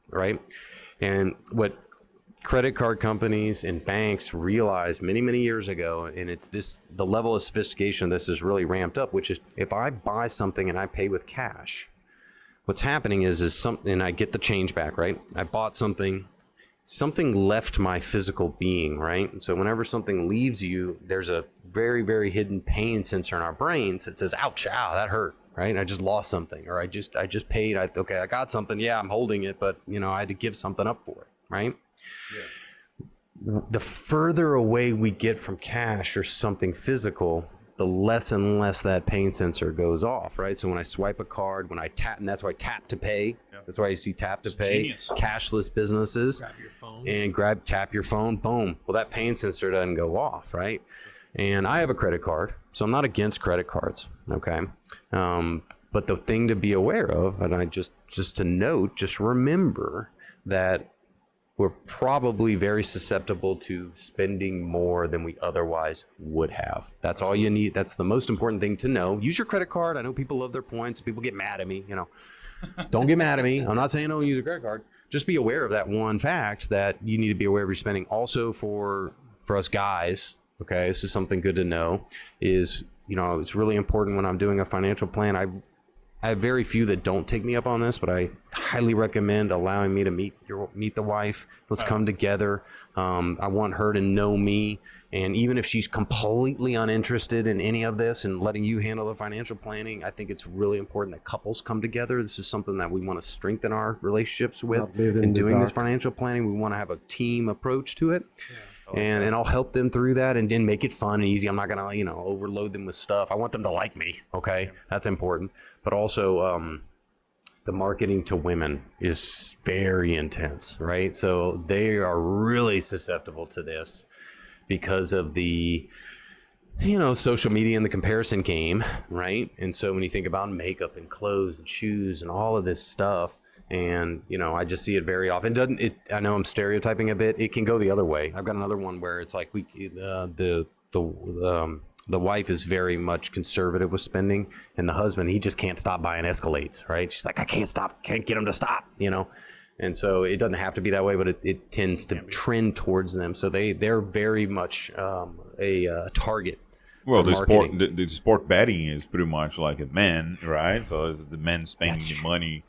Right. And what credit card companies and banks realized many, many years ago, and the level of sophistication of this is really ramped up, which is if I buy something and I pay with cash, what's happening is something, and I get the change back, right? I bought something left my physical being, right? And so whenever something leaves you, there's a very, very hidden pain sensor in our brains that says, ouch, that hurt, right? I just lost something, or I just paid, I got something, I'm holding it, but I had to give something up for it, right? Yeah. The further away we get from cash or something physical, the less and less that pain sensor goes off, right? So when I swipe a card, when I tap, and that's why tap to pay. Yep. That's why you see tap to pay, genius. Cashless businesses. Grab your phone. And tap your phone, boom. Well, that pain sensor doesn't go off, right? And I have a credit card, so I'm not against credit cards, okay? But the thing to be aware of, and just to note, just remember that we're probably very susceptible to spending more than we otherwise would have. That's all you need. That's the most important thing to know. Use your credit card. I know people love their points. People get mad at me, Don't get mad at me. I'm not saying don't use a credit card. Just be aware of that one fact that you need to be aware of your spending. Also for us guys, okay, this is something good to know, is, it's really important when I'm doing a financial plan. I have very few that don't take me up on this, but I highly recommend allowing me to meet the wife. Let's come together. I want her to know me. And even if she's completely uninterested in any of this and letting you handle the financial planning, I think it's really important that couples come together. This is something that we want to strengthen our relationships with. In doing this financial planning, we want to have a team approach to it. Yeah. And I'll help them through that and make it fun and easy. I'm not going to, overload them with stuff. I want them to like me. Okay. That's important. But also, the marketing to women is very intense, right? So they are really susceptible to this because of the, social media and the comparison game, right? And so when you think about makeup and clothes and shoes and all of this stuff, and I just see it very often. I know I'm stereotyping a bit. It can go the other way. I've got another one where it's like the wife is very much conservative with spending, and the husband, he just can't stop buying Escalades, right? She's like, I can't get him to stop, And so it doesn't have to be that way, but it tends to trend towards them. So they're very much a target. Well, the sport betting is pretty much like a man, right? So it's the men spending the money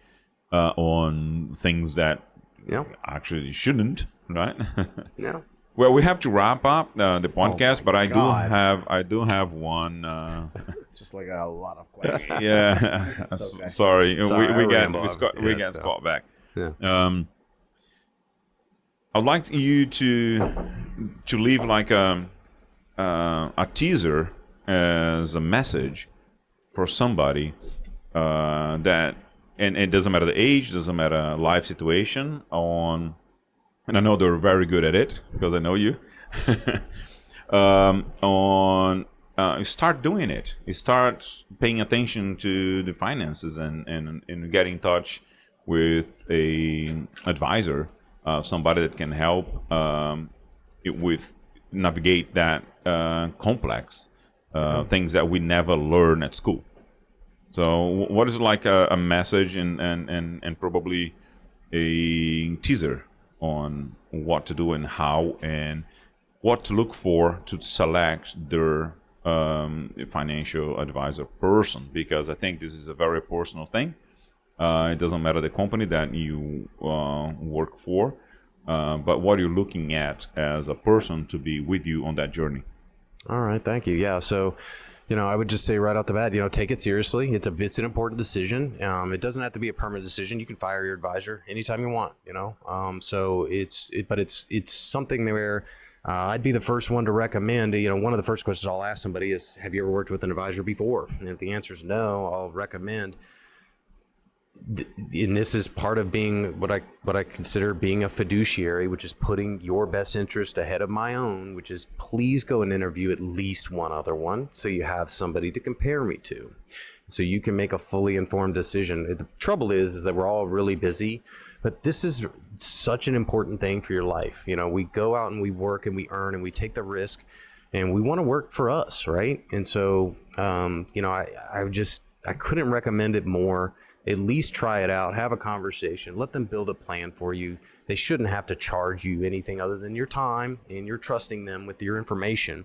on things that Yeah. actually shouldn't, right? Yeah. Well, we have to wrap up the podcast, but I God. do have one. Just like a lot of questions. Yeah, okay. sorry. Sorry, We I got ramble. we Yeah, got so. Scott back. Yeah. I'd like you to leave like a teaser as a message for somebody that, and it doesn't matter the age, doesn't matter life situation, and I know they're very good at it because I know you. You start doing it. You start paying attention to the finances and get in touch with a advisor, somebody that can help with navigate that complex things that we never learn at school. So, what is like a message and probably a teaser on what to do and how and what to look for to select their financial advisor person, because I think this is a very personal thing. It doesn't matter the company that you work for, but what you're looking at as a person to be with you on that journey. All right, thank you. Yeah, so, I would just say right off the bat, take it seriously. It's an important decision. It doesn't have to be a permanent decision. You can fire your advisor anytime you want. So it's something where I'd be the first one to recommend. One of the first questions I'll ask somebody is, have you ever worked with an advisor before? And if the answer is no, I'll recommend. And this is part of being what I consider being a fiduciary, which is putting your best interest ahead of my own, which is please go and interview at least one other one so you have somebody to compare me to, so you can make a fully informed decision. The trouble is that we're all really busy, but this is such an important thing for your life. We go out and we work and we earn and we take the risk, and we want to work for us, right? And so I couldn't recommend it more. At least try it out, have a conversation, let them build a plan for you. They shouldn't have to charge you anything other than your time, and you're trusting them with your information.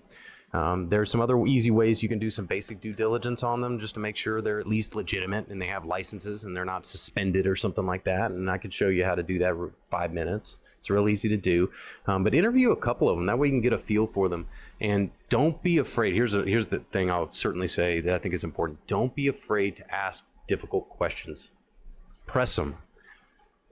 There's some other easy ways you can do some basic due diligence on them just to make sure they're at least legitimate and they have licenses and they're not suspended or something like that. And I could show you how to do that in 5 minutes. It's real easy to do. But interview a couple of them. That way you can get a feel for them. And don't be afraid. Here's the thing I'll certainly say that I think is important. Don't be afraid to ask difficult questions. Press them.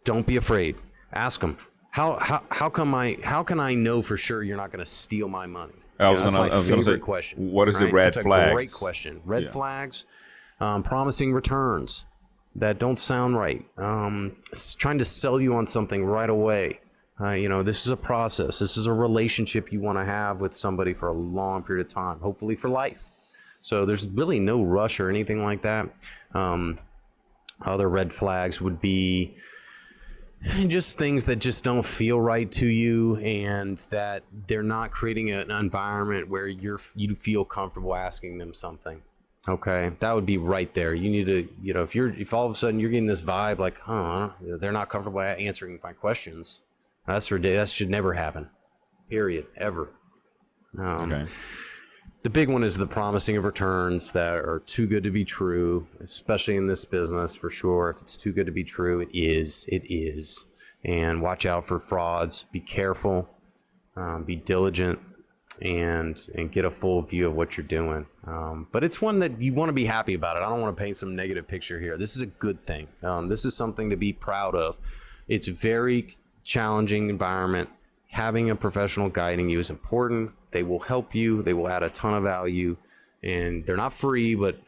Don't be afraid. Ask them. How can I know for sure you're not going to steal my money? That's my favorite question. What is the red flags? That's a great question. Red flags, promising returns that don't sound right. Trying to sell you on something right away. This is a process. This is a relationship you want to have with somebody for a long period of time, hopefully for life. So there's really no rush or anything like that. Other red flags would be just things that just don't feel right to you, and that they're not creating an environment where you feel comfortable asking them something. Okay, that would be right there. You need to, if all of a sudden you're getting this vibe like, they're not comfortable answering my questions. That's ridiculous. That should never happen. Period. Ever. Okay. The big one is the promising of returns that are too good to be true, especially in this business, for sure. If it's too good to be true, it is. It is. And watch out for frauds. Be careful. Be diligent. And get a full view of what you're doing. But it's one that you want to be happy about it. I don't want to paint some negative picture here. This is a good thing. This is something to be proud of. It's a very challenging environment. Having a professional guiding you is important. They will help you. They will add a ton of value, and they're not free, but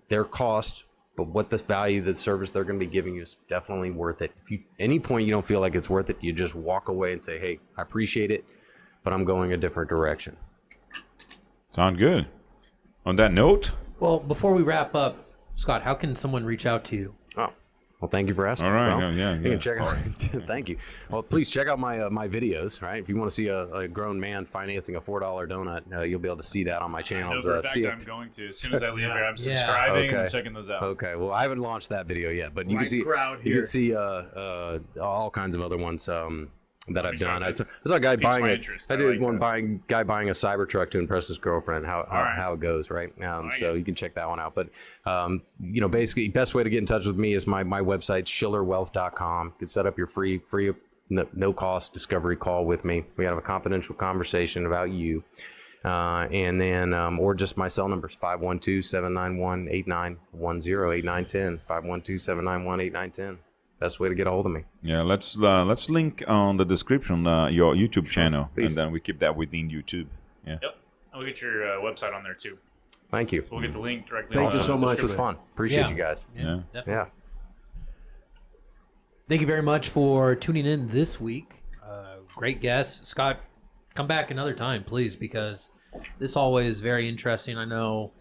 their cost. But what the value, the service they're going to be giving you is definitely worth it. If any point you don't feel like it's worth it, you just walk away and say, "Hey, I appreciate it, but I'm going a different direction." Sound good. On that note, Well, before we wrap up, Scott, how can someone reach out to you? Oh, well, thank you for asking. all right, Well, yeah. you can check out. Thank you. Well, please check out my videos. Right, if you want to see a grown man financing a $4 donut, you'll be able to see that on my I know channels. for a fact I'm going to. As soon as I leave here, I'm subscribing and checking those out. Okay. Well, I haven't launched that video yet, but you Right can see crowd you here. can see all kinds of other ones. that I've done. I something. saw a guy Piques buying my a, interest. I I did like one that. guy buying a Cybertruck to impress his girlfriend. How it goes, right? So you can check that one out. But basically, best way to get in touch with me is my website, schillerwealth.com. You can set up your free no cost discovery call with me. We have a confidential conversation about you. And then, or just my cell numbers, 512-791-8910, 8910, 512-791-8910. Best way to get a hold of me. Yeah, let's link on the description your YouTube channel, Please. and then we keep that within YouTube. Yeah. Yep. I'll get your website on there too. Thank you. We'll get the link directly. Thank you on the so much. This is description. fun. Appreciate Yeah. you guys. Yeah. Definitely. Yeah. Thank you very much for tuning in this week. Great guest. Scott, come back another time, please, because this always is very interesting. I know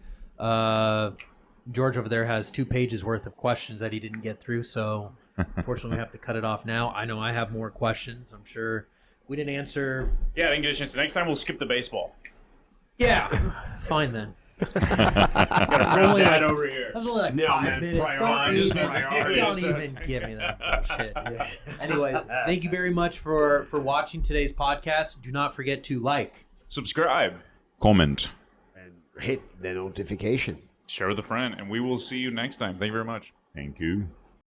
George over there has 2 pages worth of questions that he didn't get through, so unfortunately we have to cut it off now. I know I have more questions. I'm sure we didn't answer. Yeah, I didn't get a chance. Next time we'll skip the baseball. Yeah, fine then. Got only that like- over here. That was only like No, 5 man, minutes. priorities. Don't even give me that bullshit. Anyways, thank you very much for watching today's podcast. Do not forget to like. Subscribe. Comment. And hit the notification. Share with a friend, and we will see you next time. Thank you very much. Thank you.